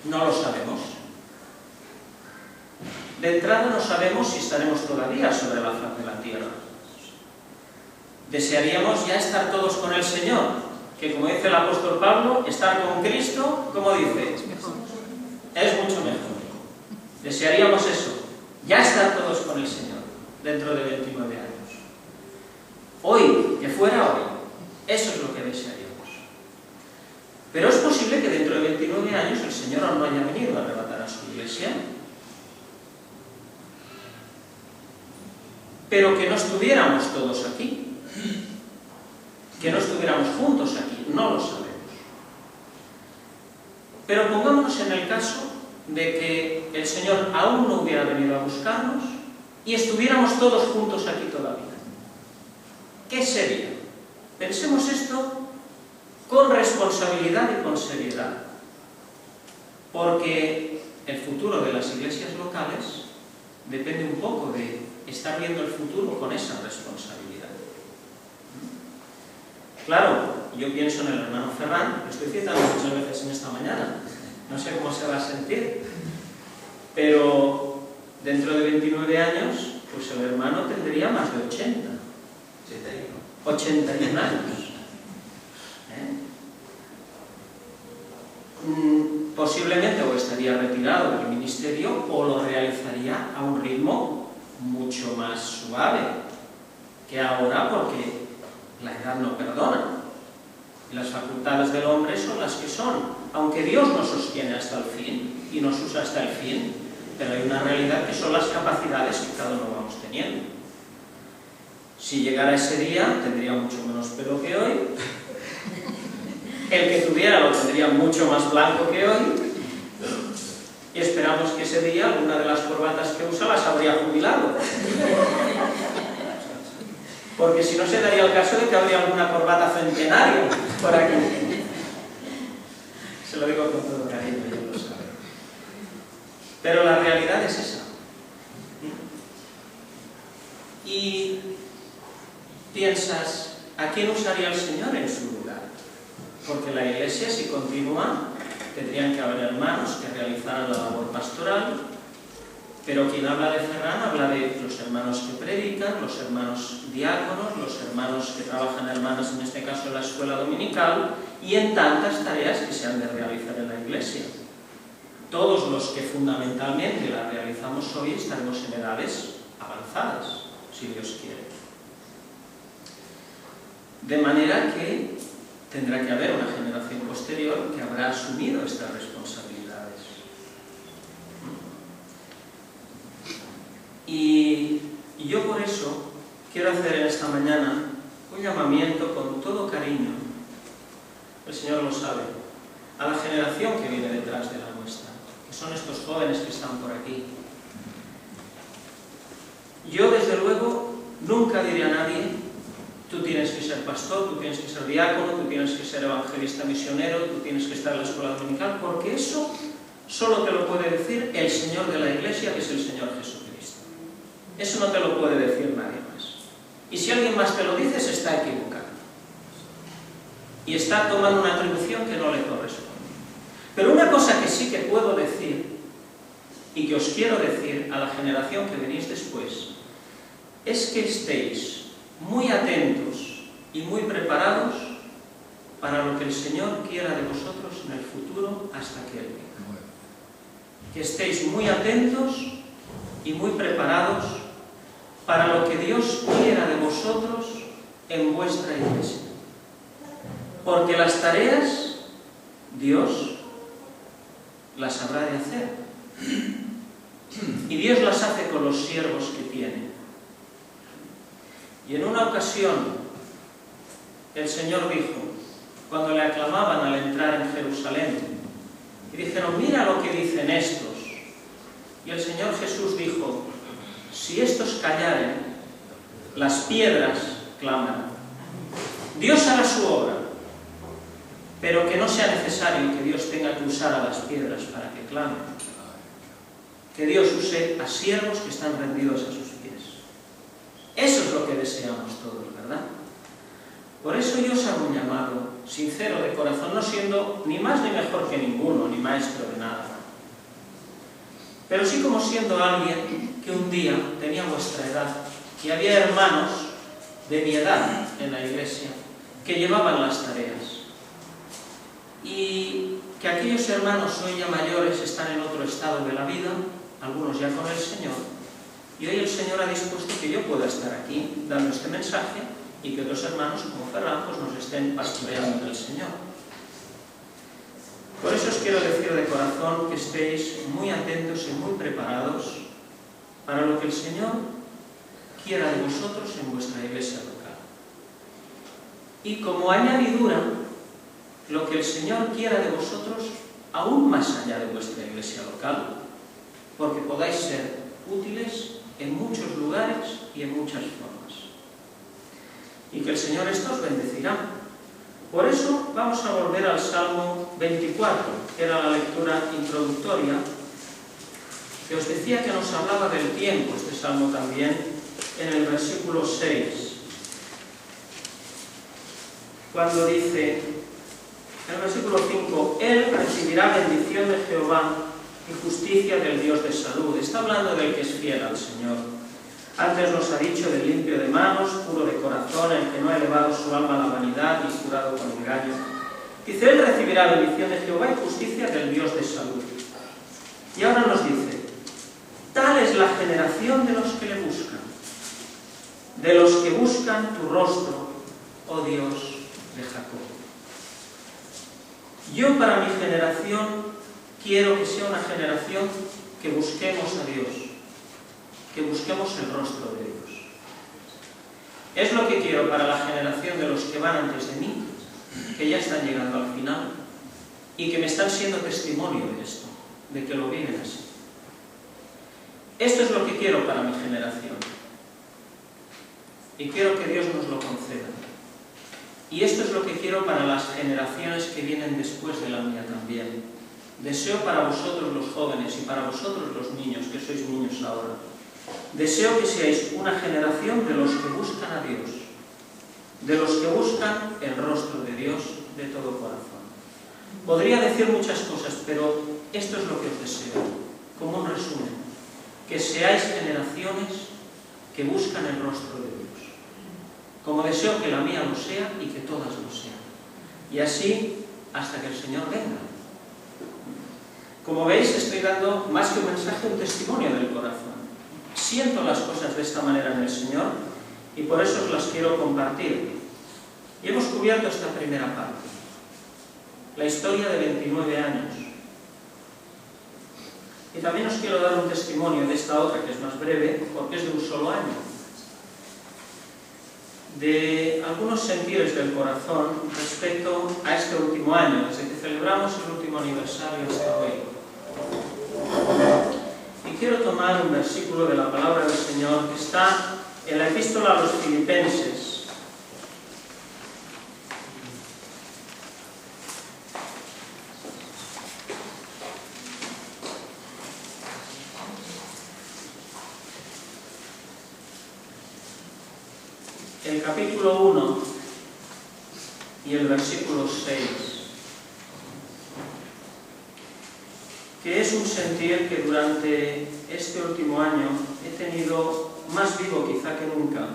No lo sabemos. De entrada no sabemos si estaremos todavía sobre la faz de la tierra. Desearíamos ya estar todos con el Señor, que como dice el apóstol Pablo, estar con Cristo, ¿cómo dice? Es mucho mejor. Desearíamos eso, ya estar todos con el Señor, dentro de 29 años. Hoy, que fuera hoy, eso es lo que desearíamos. Pero es posible que dentro de 29 años el Señor aún no haya venido a arrebatar a su iglesia, pero que no estuviéramos todos aquí, que no estuviéramos juntos aquí, no lo sabemos. Pero pongámonos en el caso de que el Señor aún no hubiera venido a buscarnos y estuviéramos todos juntos aquí todavía. ¿Qué sería? Pensemos esto con responsabilidad y con seriedad, porque el futuro de las iglesias locales depende un poco de estar viendo el futuro con esa responsabilidad. Claro, yo pienso en el hermano Ferran, lo estoy citando muchas veces en esta mañana, no sé cómo se va a sentir, pero dentro de 29 años, pues el hermano tendría más de 80. 81 años. Posiblemente o estaría retirado del ministerio o lo realizaría a un ritmo mucho más suave que ahora, porque la edad no perdona y las facultades del hombre son las que son, aunque Dios nos sostiene hasta el fin y nos usa hasta el fin, pero hay una realidad que son las capacidades que cada uno vamos teniendo. Si llegara ese día tendría mucho menos pelo que hoy, el que tuviera lo tendría mucho más blanco que hoy, y esperamos que ese día alguna de las corbatas que usa las habría jubilado. Porque si no se daría el caso de que habría alguna corbata centenaria por aquí. Se lo digo con todo cariño, yo lo sabe. Pero la realidad es esa. Y piensas, ¿a quién usaría el Señor en su lugar? Porque la iglesia, si continúa, tendrían que haber hermanos que realizaran la labor pastoral, pero quien habla de Ferran habla de los hermanos que predican, los hermanos diáconos, los hermanos que trabajan, hermanas en este caso en la escuela dominical, y en tantas tareas que se han de realizar en la iglesia. Todos los que fundamentalmente la realizamos hoy estaremos en edades avanzadas, si Dios quiere. De manera que tendrá que haber una generación posterior que habrá asumido estas responsabilidades. Y yo por eso quiero hacer en esta mañana un llamamiento con todo cariño, el Señor lo sabe, a la generación que viene detrás de la nuestra, que son estos jóvenes que están por aquí. Yo desde luego nunca diré a nadie: tú tienes que ser pastor, tú tienes que ser diácono, tú tienes que ser evangelista misionero, tú tienes que estar en la escuela dominical, porque eso solo te lo puede decir el Señor de la Iglesia, que es el Señor Jesucristo. Eso no te lo puede decir nadie más. Y si alguien más te lo dice, se está equivocando. Y está tomando una atribución que no le corresponde. Pero una cosa que sí que puedo decir, y que os quiero decir a la generación que venís después, es que estéis muy atentos y muy preparados para lo que el Señor quiera de vosotros en el futuro hasta que Él venga. Que estéis muy atentos y muy preparados para lo que Dios quiera de vosotros en vuestra iglesia. Porque las tareas Dios las habrá de hacer. Y Dios las hace con los siervos que tiene. Y en una ocasión el Señor dijo, cuando le aclamaban al entrar en Jerusalén, y dijeron: mira lo que dicen estos. Y el Señor Jesús dijo: si estos callaren, las piedras clamarán. Dios hará su obra, pero que no sea necesario que Dios tenga que usar a las piedras para que clamen. Que Dios use a siervos que están rendidos a sus pies. Eso es lo que deseamos todos, ¿verdad? Por eso yo os hago un llamado sincero de corazón, no siendo ni más ni mejor que ninguno, ni maestro de nada, pero sí como siendo alguien que un día tenía vuestra edad y había hermanos de mi edad en la iglesia que llevaban las tareas, y que aquellos hermanos hoy ya mayores están en otro estado de la vida, algunos ya con el Señor, y hoy el Señor ha dispuesto que yo pueda estar aquí dando este mensaje y que otros hermanos como Ferran pues nos estén pastoreando del Señor. Por eso os quiero decir de corazón que estéis muy atentos y muy preparados para lo que el Señor quiera de vosotros en vuestra iglesia local. Y como añadidura, lo que el Señor quiera de vosotros aún más allá de vuestra iglesia local, porque podáis ser útiles en muchos lugares y en muchas formas. Y que el Señor esto os bendecirá. Por eso vamos a volver al Salmo 24, que era la lectura introductoria, que os decía que nos hablaba del tiempo, este Salmo también, en el versículo 6, cuando dice, en el versículo 5, Él recibirá bendición de Jehová y justicia del Dios de salud. Está hablando del que es fiel al Señor. Antes nos ha dicho del limpio de manos, puro de corazón, el que no ha elevado su alma a la vanidad y jurado con engaño. Dice, Él recibirá bendición de Jehová y justicia del Dios de salud. Y ahora nos dice, tal es la generación de los que le buscan, de los que buscan tu rostro, oh Dios de Jacob. Yo para mi generación quiero que sea una generación que busquemos a Dios, que busquemos el rostro de Dios. Es lo que quiero para la generación de los que van antes de mí, que ya están llegando al final y que me están siendo testimonio de esto, de que lo viven así. Esto es lo que quiero para mi generación y quiero que Dios nos lo conceda. Y esto es lo que quiero para las generaciones que vienen después de la mía también. Deseo para vosotros los jóvenes y para vosotros los niños, que sois niños ahora, deseo que seáis una generación de los que buscan a Dios, de los que buscan el rostro de Dios de todo corazón. Podría decir muchas cosas, pero esto es lo que os deseo, como un resumen, que seáis generaciones que buscan el rostro de Dios, como deseo que la mía lo sea y que todas lo sean, y así hasta que el Señor venga. Como veis, estoy dando más que un mensaje, un testimonio del corazón. Siento las cosas de esta manera en el Señor y por eso os las quiero compartir. Y hemos cubierto esta primera parte, la historia de 29 años. Y también os quiero dar un testimonio de esta otra, que es más breve, porque es de un solo año, de algunos sentires del corazón respecto a este último año, desde que celebramos el último aniversario hasta hoy. Y quiero tomar un versículo de la palabra del Señor que está en la epístola a los Filipenses. El capítulo 1 y el versículo 6, que es un sentir que durante este último año he tenido más vivo quizá que nunca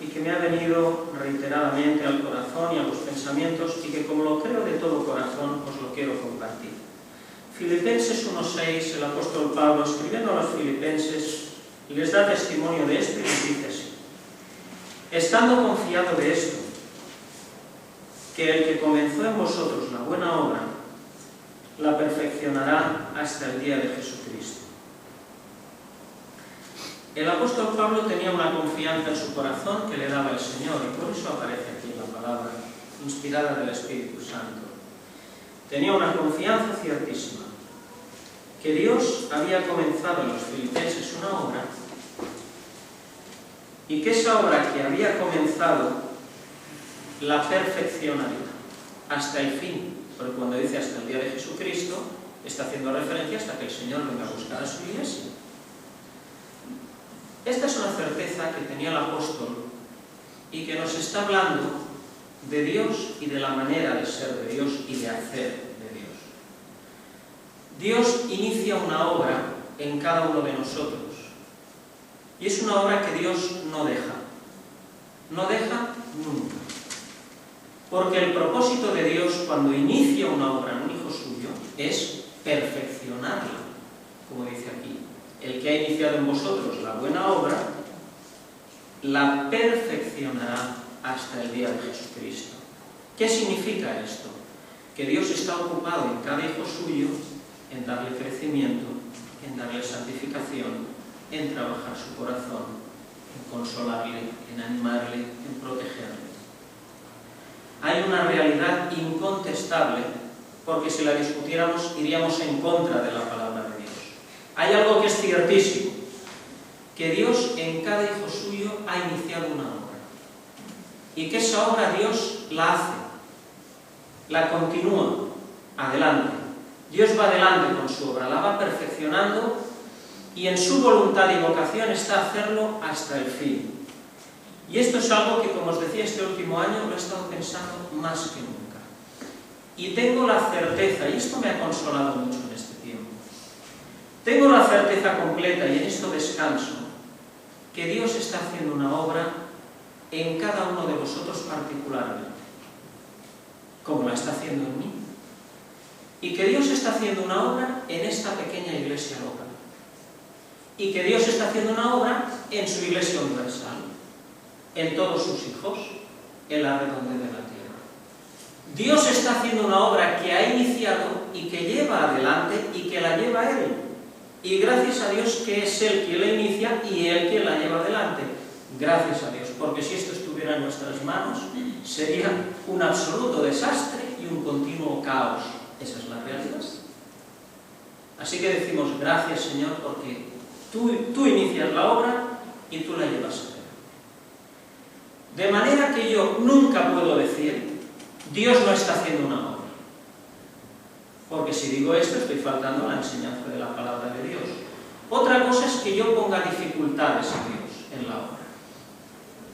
y que me ha venido reiteradamente al corazón y a los pensamientos y que, como lo creo de todo corazón, os lo quiero compartir. Filipenses 1:6, el apóstol Pablo, escribiendo a los filipenses, les da testimonio de esto y les dice así: estando confiado de esto, que el que comenzó en vosotros la buena obra, la perfeccionará hasta el día de Jesucristo. El apóstol Pablo tenía una confianza en su corazón que le daba el Señor, y por eso aparece aquí la palabra, inspirada del Espíritu Santo. Tenía una confianza ciertísima, que Dios había comenzado en los filipenses una obra, y que esa obra que había comenzado la perfeccionaría. hasta el fin, porque cuando dice hasta el día de Jesucristo, está haciendo referencia hasta que el Señor venga a buscar a su iglesia. Esta es una certeza que tenía el apóstol y que nos está hablando de Dios y de la manera de ser de Dios y de hacer de Dios. Dios inicia una obra en cada uno de nosotros y es una obra que Dios no deja nunca. Porque el propósito de Dios cuando inicia una obra en un hijo suyo es perfeccionarla, como dice aquí. El que ha iniciado en vosotros la buena obra, la perfeccionará hasta el día de Jesucristo. ¿Qué significa esto? Que Dios está ocupado en cada hijo suyo en darle crecimiento, en darle santificación, en trabajar su corazón, en consolarle, en animarle, en protegerle. Hay una realidad incontestable, porque si la discutiéramos iríamos en contra de la palabra de Dios. Hay algo que es ciertísimo, que Dios en cada hijo suyo ha iniciado una obra, y que esa obra Dios la hace, la continúa, adelante. Dios va adelante con su obra, la va perfeccionando, y en su voluntad y vocación está hacerlo hasta el fin. Y esto es algo que, como os decía, este último año lo he estado pensando más que nunca. Y tengo la certeza, y esto me ha consolado mucho en este tiempo, tengo la certeza completa, y en esto descanso, que Dios está haciendo una obra en cada uno de vosotros particularmente, como la está haciendo en mí. Y que Dios está haciendo una obra en esta pequeña iglesia local. Y que Dios está haciendo una obra en su iglesia universal, en todos sus hijos, en la redondez de la tierra. Dios está haciendo una obra que ha iniciado y que lleva adelante y que la lleva Él. Y gracias a Dios que es Él quien la inicia y Él quien la lleva adelante. Gracias a Dios, porque si esto estuviera en nuestras manos, sería un absoluto desastre y un continuo caos. Esa es la realidad. Así que decimos gracias, Señor, porque tú inicias la obra y tú la llevas a cabo. De manera que yo nunca puedo decir, Dios no está haciendo una obra. Porque si digo esto, estoy faltando a la enseñanza de la palabra de Dios. Otra cosa es que yo ponga dificultades a Dios en la obra.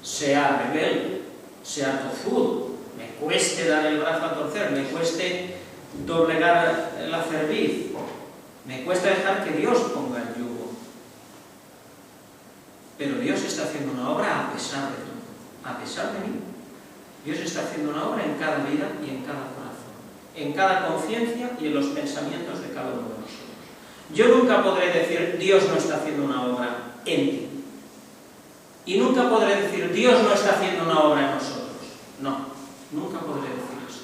Sea rebelde, sea tozudo, me cueste dar el brazo a torcer, me cueste doblegar la cerviz, me cuesta dejar que Dios ponga el yugo. Pero Dios está haciendo una obra a pesar de todo, a pesar de mí. Dios está haciendo una obra en cada vida y en cada corazón, en cada conciencia y en los pensamientos de cada uno de nosotros. Yo nunca podré decir, Dios no está haciendo una obra en ti. Y nunca podré decir, Dios no está haciendo una obra en nosotros. No, nunca podré decir eso.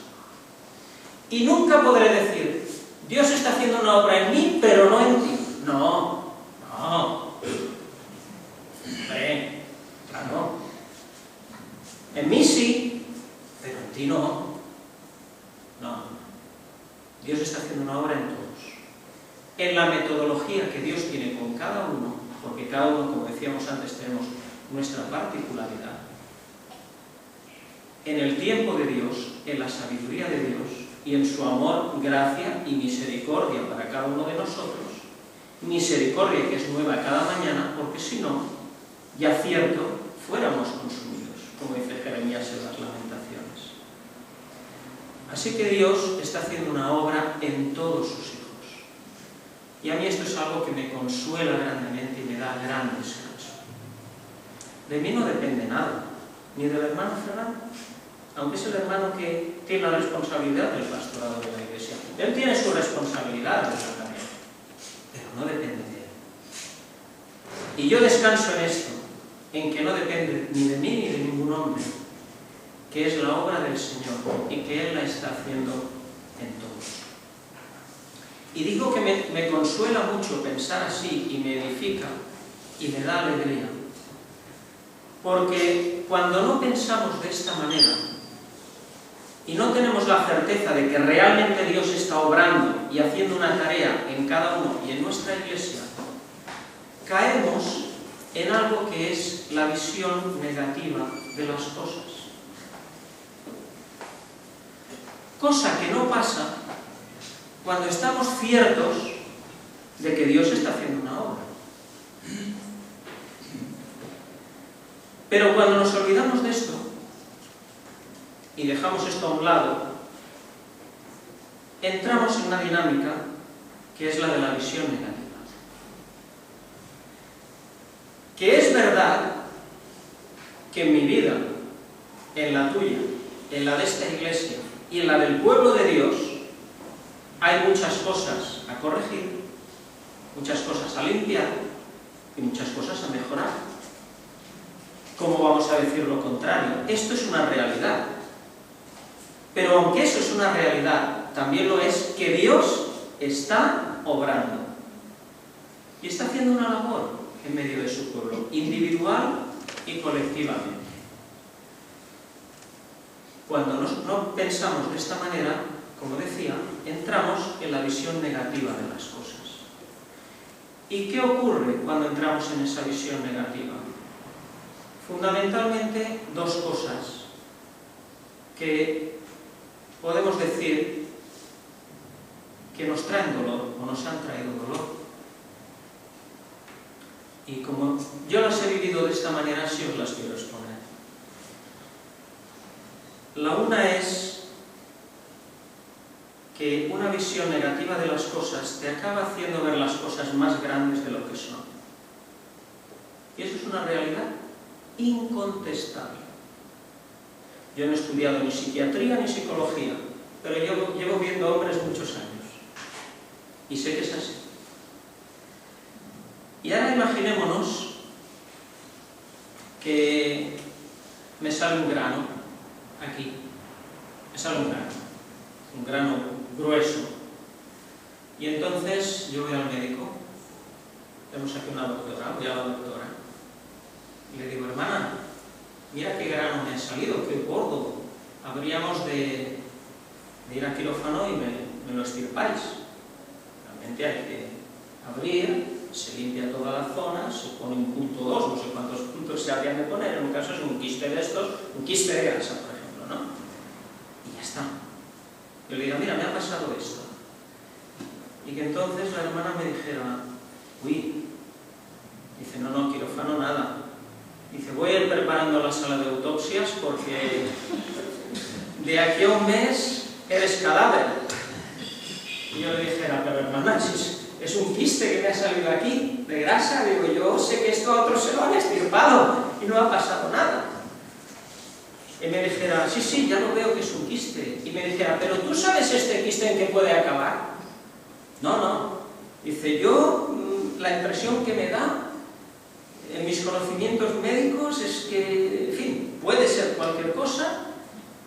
Y nunca podré decir, Dios está haciendo una obra en mí, pero no en ti. No, no. Claro. En mí sí, pero en ti no. No. Dios está haciendo una obra en todos. En la metodología que Dios tiene con cada uno, porque cada uno, como decíamos antes, tenemos nuestra particularidad. En el tiempo de Dios, en la sabiduría de Dios y en su amor, gracia y misericordia para cada uno de nosotros. Misericordia que es nueva cada mañana, porque si no, ya cierto, fuéramos consumidos, como dice Jeremías en las Lamentaciones. Así que Dios está haciendo una obra en todos sus hijos. Y a mí esto es algo que me consuela grandemente y me da gran descanso. De mí no depende nada, ni del hermano Fernando, aunque es el hermano que tiene la responsabilidad del pastorado de la iglesia. Él tiene su responsabilidad de la tarea, pero no depende de él. Y yo descanso en esto, en que no depende ni de mí ni de ningún hombre, que es la obra del Señor y que Él la está haciendo en todos. Y digo que me consuela mucho pensar así y me edifica y me da alegría. Porque cuando no pensamos de esta manera y no tenemos la certeza de que realmente Dios está obrando y haciendo una tarea en cada uno y en nuestra iglesia, caemos en algo que es la visión negativa de las cosas. cosa que no pasa cuando estamos ciertos de que Dios está haciendo una obra. Pero cuando nos olvidamos de esto y dejamos esto a un lado, entramos en una dinámica que es la de la visión negativa. Que es verdad que en mi vida, en la tuya, en la de esta iglesia y en la del pueblo de Dios, hay muchas cosas a corregir, muchas cosas a limpiar y muchas cosas a mejorar. ¿Cómo vamos a decir lo contrario? Esto es una realidad. Pero aunque eso es una realidad, también lo es que Dios está obrando. Y está haciendo una labor en medio de su pueblo, individual y colectivamente. Cuando no pensamos de esta manera, como decía, entramos en la visión negativa de las cosas. ¿Y qué ocurre cuando entramos en esa visión negativa? Fundamentalmente dos cosas que podemos decir que nos traen dolor o nos han traído dolor. Y como yo las he vivido de esta manera, sí os las quiero exponer. La una es que una visión negativa de las cosas te acaba haciendo ver las cosas más grandes de lo que son. Y eso es una realidad incontestable. Yo no he estudiado ni psiquiatría ni psicología, pero yo llevo viendo hombres muchos años y sé que es así. Y ahora imaginémonos que me sale un grano aquí, me sale un grano grueso, y entonces yo voy al médico, tenemos aquí una doctora, voy a la doctora y le digo: hermana, mira qué grano me ha salido, qué gordo, habríamos de ir a quirófano y me lo extirpáis. Realmente hay que abrir, se limpia toda la zona, se pone un punto 2, no sé cuántos puntos se habrían de poner, en un caso es un quiste de estos, un quiste de grasa, por ejemplo, ¿no? Y ya está. Yo le digo: mira, me ha pasado esto. Y que entonces la hermana me dijera: uy, dice, no, quirófano nada. Dice, voy a ir preparando la sala de autopsias porque de aquí a un mes eres cadáver. Y yo le dijera: pero hermana, si es un quiste que me ha salido aquí de grasa, digo, yo sé que esto a otros se lo han extirpado y no ha pasado nada. Y me dijera: sí, ya lo veo que es un quiste. Y me dijera: pero ¿tú sabes este quiste en qué puede acabar? No. Dice, yo la impresión que me da en mis conocimientos médicos es que, en fin, puede ser cualquier cosa,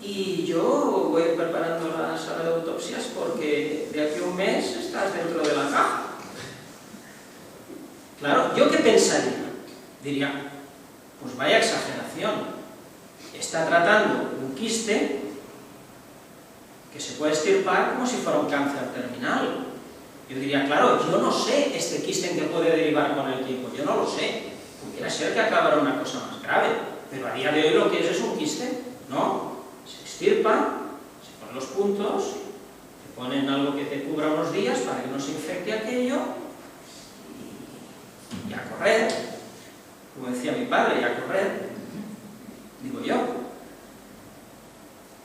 y yo voy preparando la sala de autopsias porque de aquí a un mes estás dentro de la caja. Claro, ¿yo qué pensaría? Diría, pues vaya exageración. Está tratando un quiste que se puede extirpar como si fuera un cáncer terminal. Yo diría, claro, yo no sé este quiste en qué puede derivar con el tiempo, yo no lo sé. Pudiera ser que acabara una cosa más grave, pero a día de hoy lo que es un quiste, ¿no? Se extirpa, se ponen los puntos, se ponen algo que te cubra unos días para que no se infecte aquello, y a correr, como decía mi padre, y a correr, digo yo.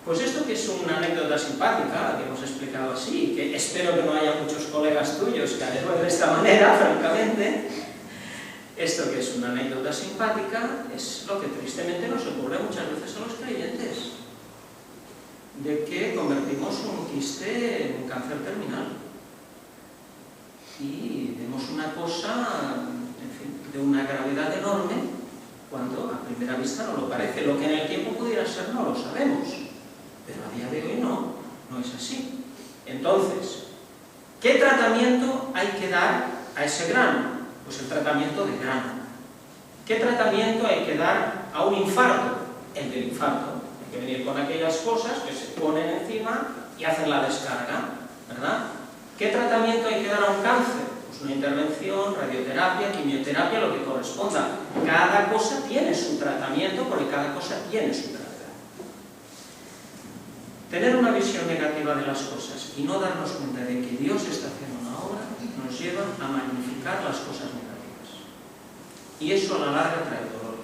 Pues esto, que es una anécdota simpática, que hemos explicado así, que espero que no haya muchos colegas tuyos que haremos de esta manera, francamente. Esto, que es una anécdota simpática, es lo que tristemente nos ocurre muchas veces a los creyentes, de que convertimos un quiste en un cáncer terminal. Y vemos una cosa, en fin, de una gravedad enorme, cuando a primera vista no lo parece. Lo que en el tiempo pudiera ser no lo sabemos, pero a día de hoy no es así. Entonces, ¿qué tratamiento hay que dar a ese grano? Pues el tratamiento de grano. ¿Qué tratamiento hay que dar a un infarto? El del infarto. Hay que venir con aquellas cosas que se ponen encima y hacen la descarga, ¿verdad? ¿Qué tratamiento hay que dar a un cáncer? Pues una intervención, radioterapia, quimioterapia, lo que corresponda. Cada cosa tiene su tratamiento, porque cada cosa tiene su gravedad. Tener una visión negativa de las cosas y no darnos cuenta de que Dios está haciendo una obra nos lleva a magnificar las cosas negativas. Y eso a la larga trae dolor.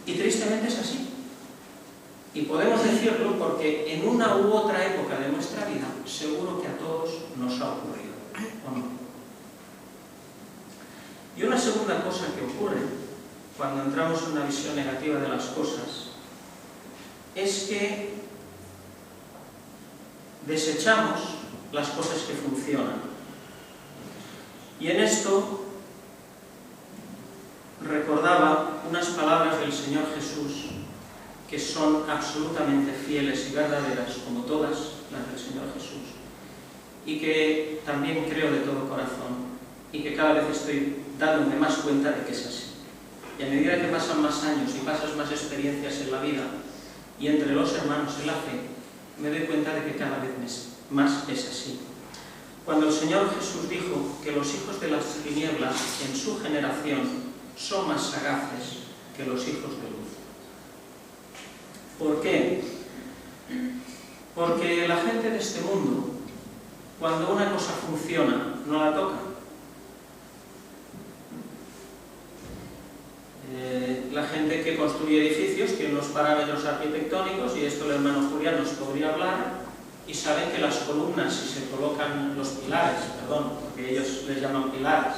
Y tristemente es así. Y podemos decirlo porque en una u otra época de nuestra vida seguro que a todos nos ha ocurrido, ¿o no? Y una segunda cosa que ocurre cuando entramos en una visión negativa de las cosas es que desechamos las cosas que funcionan. Y en esto recordaba unas palabras del Señor Jesús que son absolutamente fieles y verdaderas, como todas las del Señor Jesús, y que también creo de todo corazón, y que cada vez estoy dándome más cuenta de que es así. Y a medida que pasan más años y pasas más experiencias en la vida, y entre los hermanos en la fe, me doy cuenta de que cada vez más es así. Cuando el Señor Jesús dijo que los hijos de las tinieblas en su generación son más sagaces que los hijos de luz. ¿Por qué? Porque la gente de este mundo, cuando una cosa funciona, no la toca. La gente que construye edificios tiene unos parámetros arquitectónicos, y esto el hermano Julián nos podría hablar, y saben que las columnas, si se colocan los pilares, porque ellos les llaman pilares,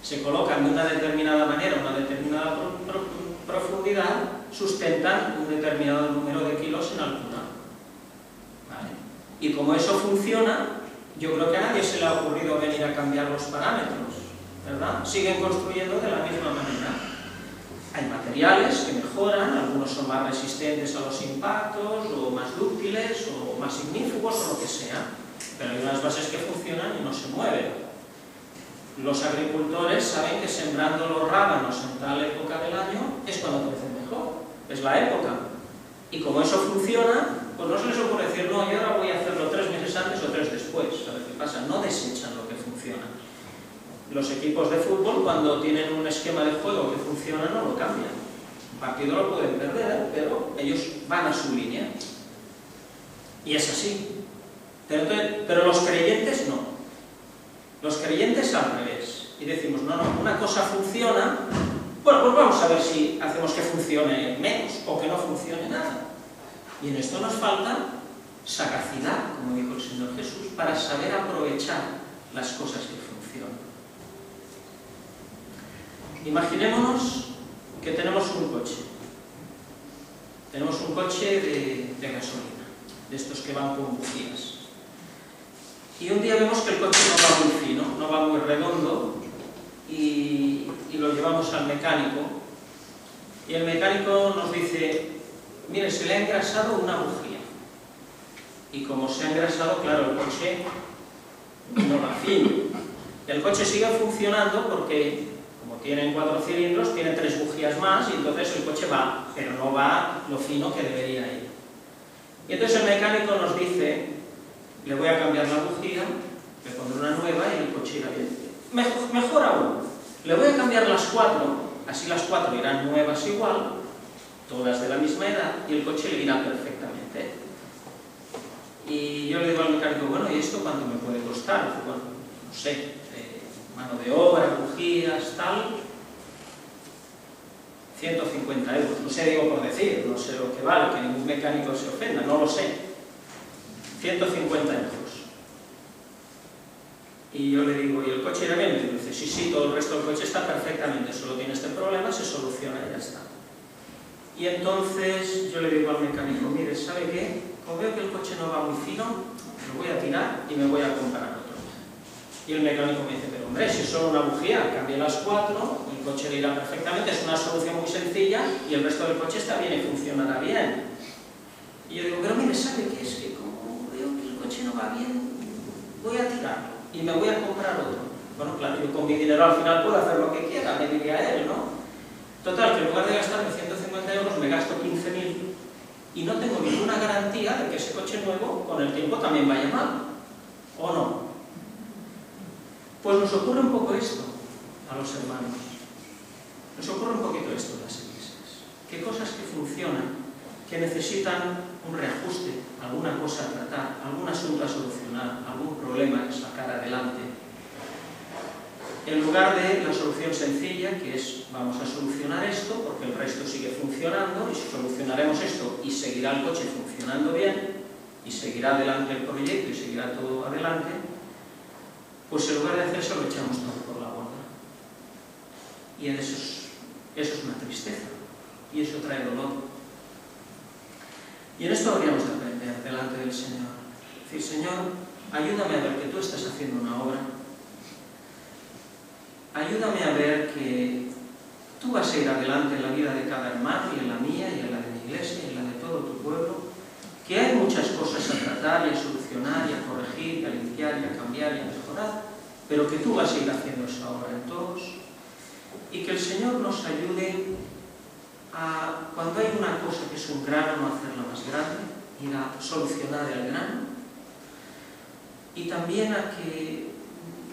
se colocan de una determinada manera, una determinada profundidad, sustentan un determinado número de kilos en altura. ¿Vale? Y como eso funciona, yo creo que a nadie se le ha ocurrido venir a cambiar los parámetros, ¿verdad? Siguen construyendo de la misma manera. Hay materiales que mejoran, algunos son más resistentes a los impactos, o más dúctiles, o más ignífugos, o lo que sea, pero hay unas bases que funcionan y no se mueven. Los agricultores saben que sembrando los rábanos en tal época del año es cuando crecen mejor, es la época. Y como eso funciona, pues no se les ocurre decir, no, yo ahora voy a hacerlo 3 meses antes o 3 después. A ver qué pasa, no desechan lo que funciona. Los equipos de fútbol, cuando tienen un esquema de juego que funciona, no lo cambian. Un partido lo pueden perder, pero ellos van a su línea. Y es así. Pero los creyentes no. Los creyentes al revés. Y decimos, no, una cosa funciona, bueno, pues vamos a ver si hacemos que funcione menos o que no funcione nada. Y en esto nos falta sagacidad, como dijo el Señor Jesús, para saber aprovechar las cosas que funcionan. Imaginémonos que tenemos un coche. Tenemos un coche de gasolina, de estos que van con bujías. Y un día vemos que el coche no va muy fino, no va muy redondo, y lo llevamos al mecánico. Y el mecánico nos dice, mire, se le ha engrasado una bujía. Y como se ha engrasado, claro, el coche no va fino. El coche sigue funcionando porque, como tienen 4 cilindros, tiene 3 bujías más, y entonces el coche va, pero no va lo fino que debería ir. Y entonces el mecánico nos dice, le voy a cambiar la bujía, le pondré una nueva y el coche irá bien. Mejor aún, le voy a cambiar las 4, así las 4 irán nuevas igual, todas de la misma edad, y el coche le irá perfectamente. Y yo le digo al mecánico, bueno, ¿y esto cuánto me puede costar? Bueno, no sé, mano de obra, bujías, tal, 150 euros. No sé, digo por decir, no sé lo que vale, que ningún mecánico se ofenda, no lo sé. 150 euros. Y yo le digo, ¿y el coche irá bien? Y dice, sí, todo el resto del coche está perfectamente, solo tiene este problema, se soluciona y ya está. Y entonces yo le digo al mecánico, mire, ¿sabe qué? Como veo que el coche no va muy fino, lo voy a tirar y me voy a comprar otro. Y el mecánico me dice, pero hombre, si es solo una bujía, cambie las 4, el coche le irá perfectamente, es una solución muy sencilla y el resto del coche está bien y funcionará bien. Y yo digo, pero mire, ¿sabe qué? Es que como veo que el coche no va bien, voy a tirarlo y me voy a comprar otro. Bueno, claro, yo con mi dinero al final puedo hacer lo que quiera, me diría él, ¿no? Total, que en lugar de gastarme 150 euros me gasto 15.000 y no tengo ninguna garantía de que ese coche nuevo con el tiempo también vaya mal, ¿o no? Pues nos ocurre un poco esto a los hermanos. Nos ocurre un poquito esto en las iglesias. Que cosas que funcionan, que necesitan un reajuste, alguna cosa a tratar, algún asunto a solucionar, algún problema que sacar adelante, en lugar de la solución sencilla, que es vamos a solucionar esto porque el resto sigue funcionando, y si solucionaremos esto y seguirá el coche funcionando bien, y seguirá adelante el proyecto y seguirá todo adelante, pues en lugar de hacer eso lo echamos todo por la borda. Y eso es una tristeza, y eso trae dolor. Y en esto habríamos de aprender delante del Señor. Decir, Señor, ayúdame a ver que tú estás haciendo una obra. Ayúdame a ver que tú vas a ir adelante en la vida de cada hermano, y en la mía, y en la de mi iglesia, y en la de todo tu pueblo. Que hay muchas cosas a tratar, y a solucionar, y a corregir, y a limpiar, y a cambiar, y a mejorar, pero que tú vas a ir haciendo esa obra en todos. Y que el Señor nos ayude a, cuando hay una cosa que es un grano, no hacerla más grande, ir a solucionar el grano, y también a que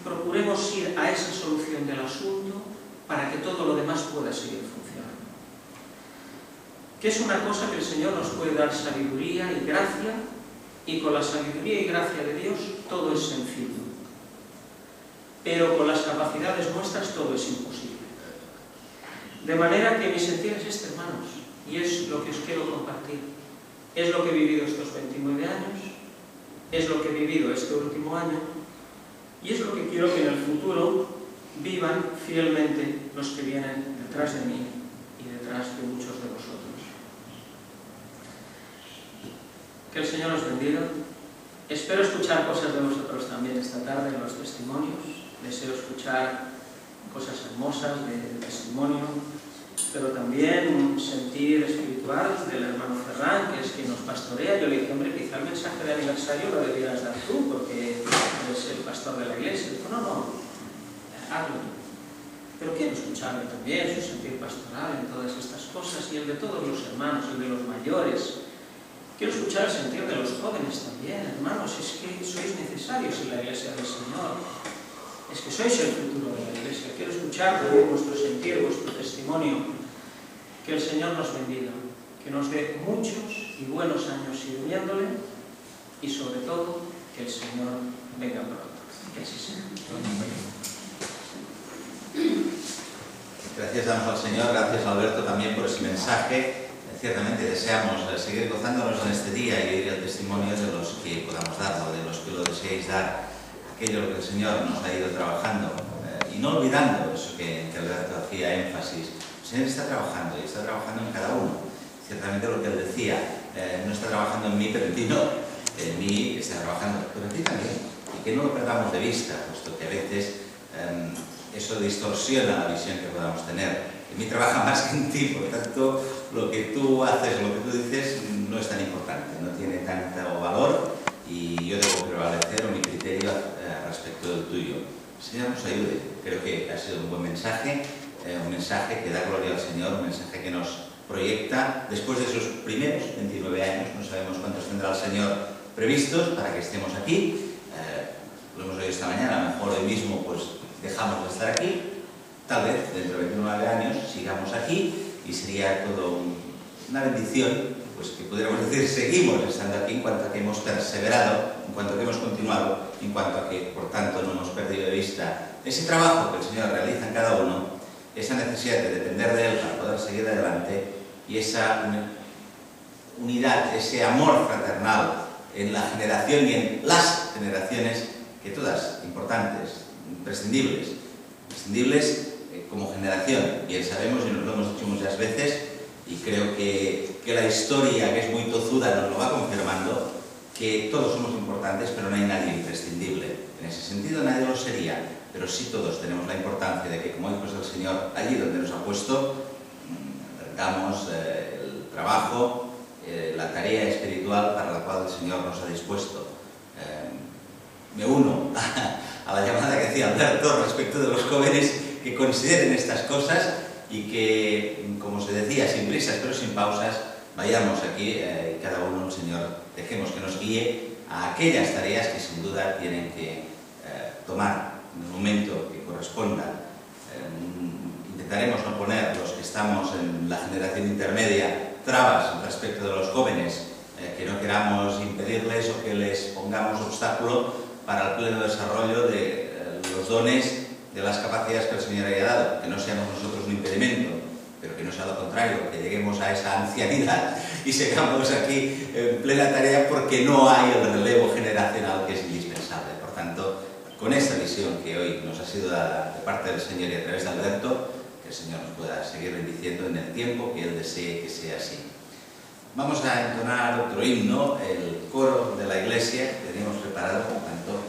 procuremos ir a esa solución del asunto para que todo lo demás pueda seguir funcionando. Que es una cosa que el Señor nos puede dar sabiduría y gracia, y con la sabiduría y gracia de Dios todo es sencillo, pero con las capacidades nuestras todo es imposible. De manera que mi sentir es este, hermanos, y es lo que os quiero compartir. Es lo que he vivido estos 29 años, es lo que he vivido este último año, y es lo que quiero que en el futuro vivan fielmente los que vienen detrás de mí y detrás de muchos de vosotros. Que el Señor os bendiga. Espero escuchar cosas de vosotros también esta tarde en los testimonios. Deseo escuchar cosas hermosas de testimonio, pero también un sentir espiritual del hermano Ferran, que es quien nos pastorea. Yo le dije, hombre, quizá el mensaje de aniversario lo debieras dar tú, porque eres el pastor de la iglesia. Dijo, no, hazlo tú. Pero quiero escucharle también, su sentir pastoral en todas estas cosas, y el de todos los hermanos, el de los mayores. Quiero escuchar el sentir de los jóvenes también, hermanos, es que sois necesarios en la iglesia del Señor. Es que sois el futuro de la iglesia. Quiero escuchar también vuestro sentir, vuestro testimonio. Que el Señor nos bendiga, que nos dé muchos y buenos años sirviéndole, y sobre todo que el Señor venga pronto. Que así sea. Gracias damos al Señor, gracias Alberto también por ese mensaje. Ciertamente deseamos seguir gozándonos en este día y oír el testimonio de los que podamos dar, o de los que lo deseéis dar, aquello que el Señor nos ha ido trabajando, y no olvidando eso que Alberto hacía énfasis. El Señor está trabajando, y está trabajando en cada uno. Ciertamente lo que él decía, no está trabajando en mí, pero en ti no. En mí está trabajando, pero en ti también. Y que no lo perdamos de vista, puesto que a veces eso distorsiona la visión que podamos tener. En mí trabaja más que en ti, por tanto, lo que tú haces, lo que tú dices, no es tan importante, no tiene tanto valor, y yo debo prevalecer mi criterio respecto del tuyo. El Señor nos ayude. Creo que ha sido un buen mensaje, un mensaje que da gloria al Señor, un mensaje que nos proyecta después de esos primeros 29 años. No sabemos cuántos tendrá el Señor previstos para que estemos aquí. Lo hemos oído esta mañana, a lo mejor hoy mismo pues dejamos de estar aquí. Tal vez dentro de 29 años sigamos aquí, y sería todo una bendición, pues que pudiéramos decir seguimos estando aquí, en cuanto a que hemos perseverado, en cuanto a que hemos continuado, en cuanto a que por tanto no hemos perdido de vista ese trabajo que el Señor realiza en cada uno, esa necesidad de depender de Él para poder seguir adelante, y esa unidad, ese amor fraternal en la generación y en las generaciones, que todas importantes, imprescindibles como generación. Bien sabemos, y nos lo hemos dicho muchas veces, y creo que la historia, que es muy tozuda, nos lo va confirmando, que todos somos importantes, pero no hay nadie imprescindible. En ese sentido nadie lo sería, pero sí todos tenemos la importancia de que, como hijos del Señor, allí donde nos ha puesto, hagamos el trabajo, la tarea espiritual para la cual el Señor nos ha dispuesto. Me uno a la llamada que hacía Alberto respecto de los jóvenes, que consideren estas cosas, y que, como se decía, sin prisas pero sin pausas, vayamos aquí, cada uno, el Señor, dejemos que nos guíe a aquellas tareas que sin duda tienen que tomar en el momento que corresponda. Intentaremos no poner, los que estamos en la generación intermedia, trabas respecto de los jóvenes que no queramos impedirles o que les pongamos obstáculo para el pleno desarrollo de los dones, de las capacidades que el Señor haya dado, que no seamos nosotros un impedimento, pero que no sea lo contrario, que lleguemos a esa ancianidad y sigamos aquí en plena tarea porque no hay el relevo generacional que es indispensable. Por tanto, con esta visión que hoy nos ha sido dada de parte del Señor y a través de Alberto, que el Señor nos pueda seguir bendiciendo en el tiempo que Él desee que sea así. Vamos a entonar otro himno, el coro de la iglesia que teníamos preparado, por tanto,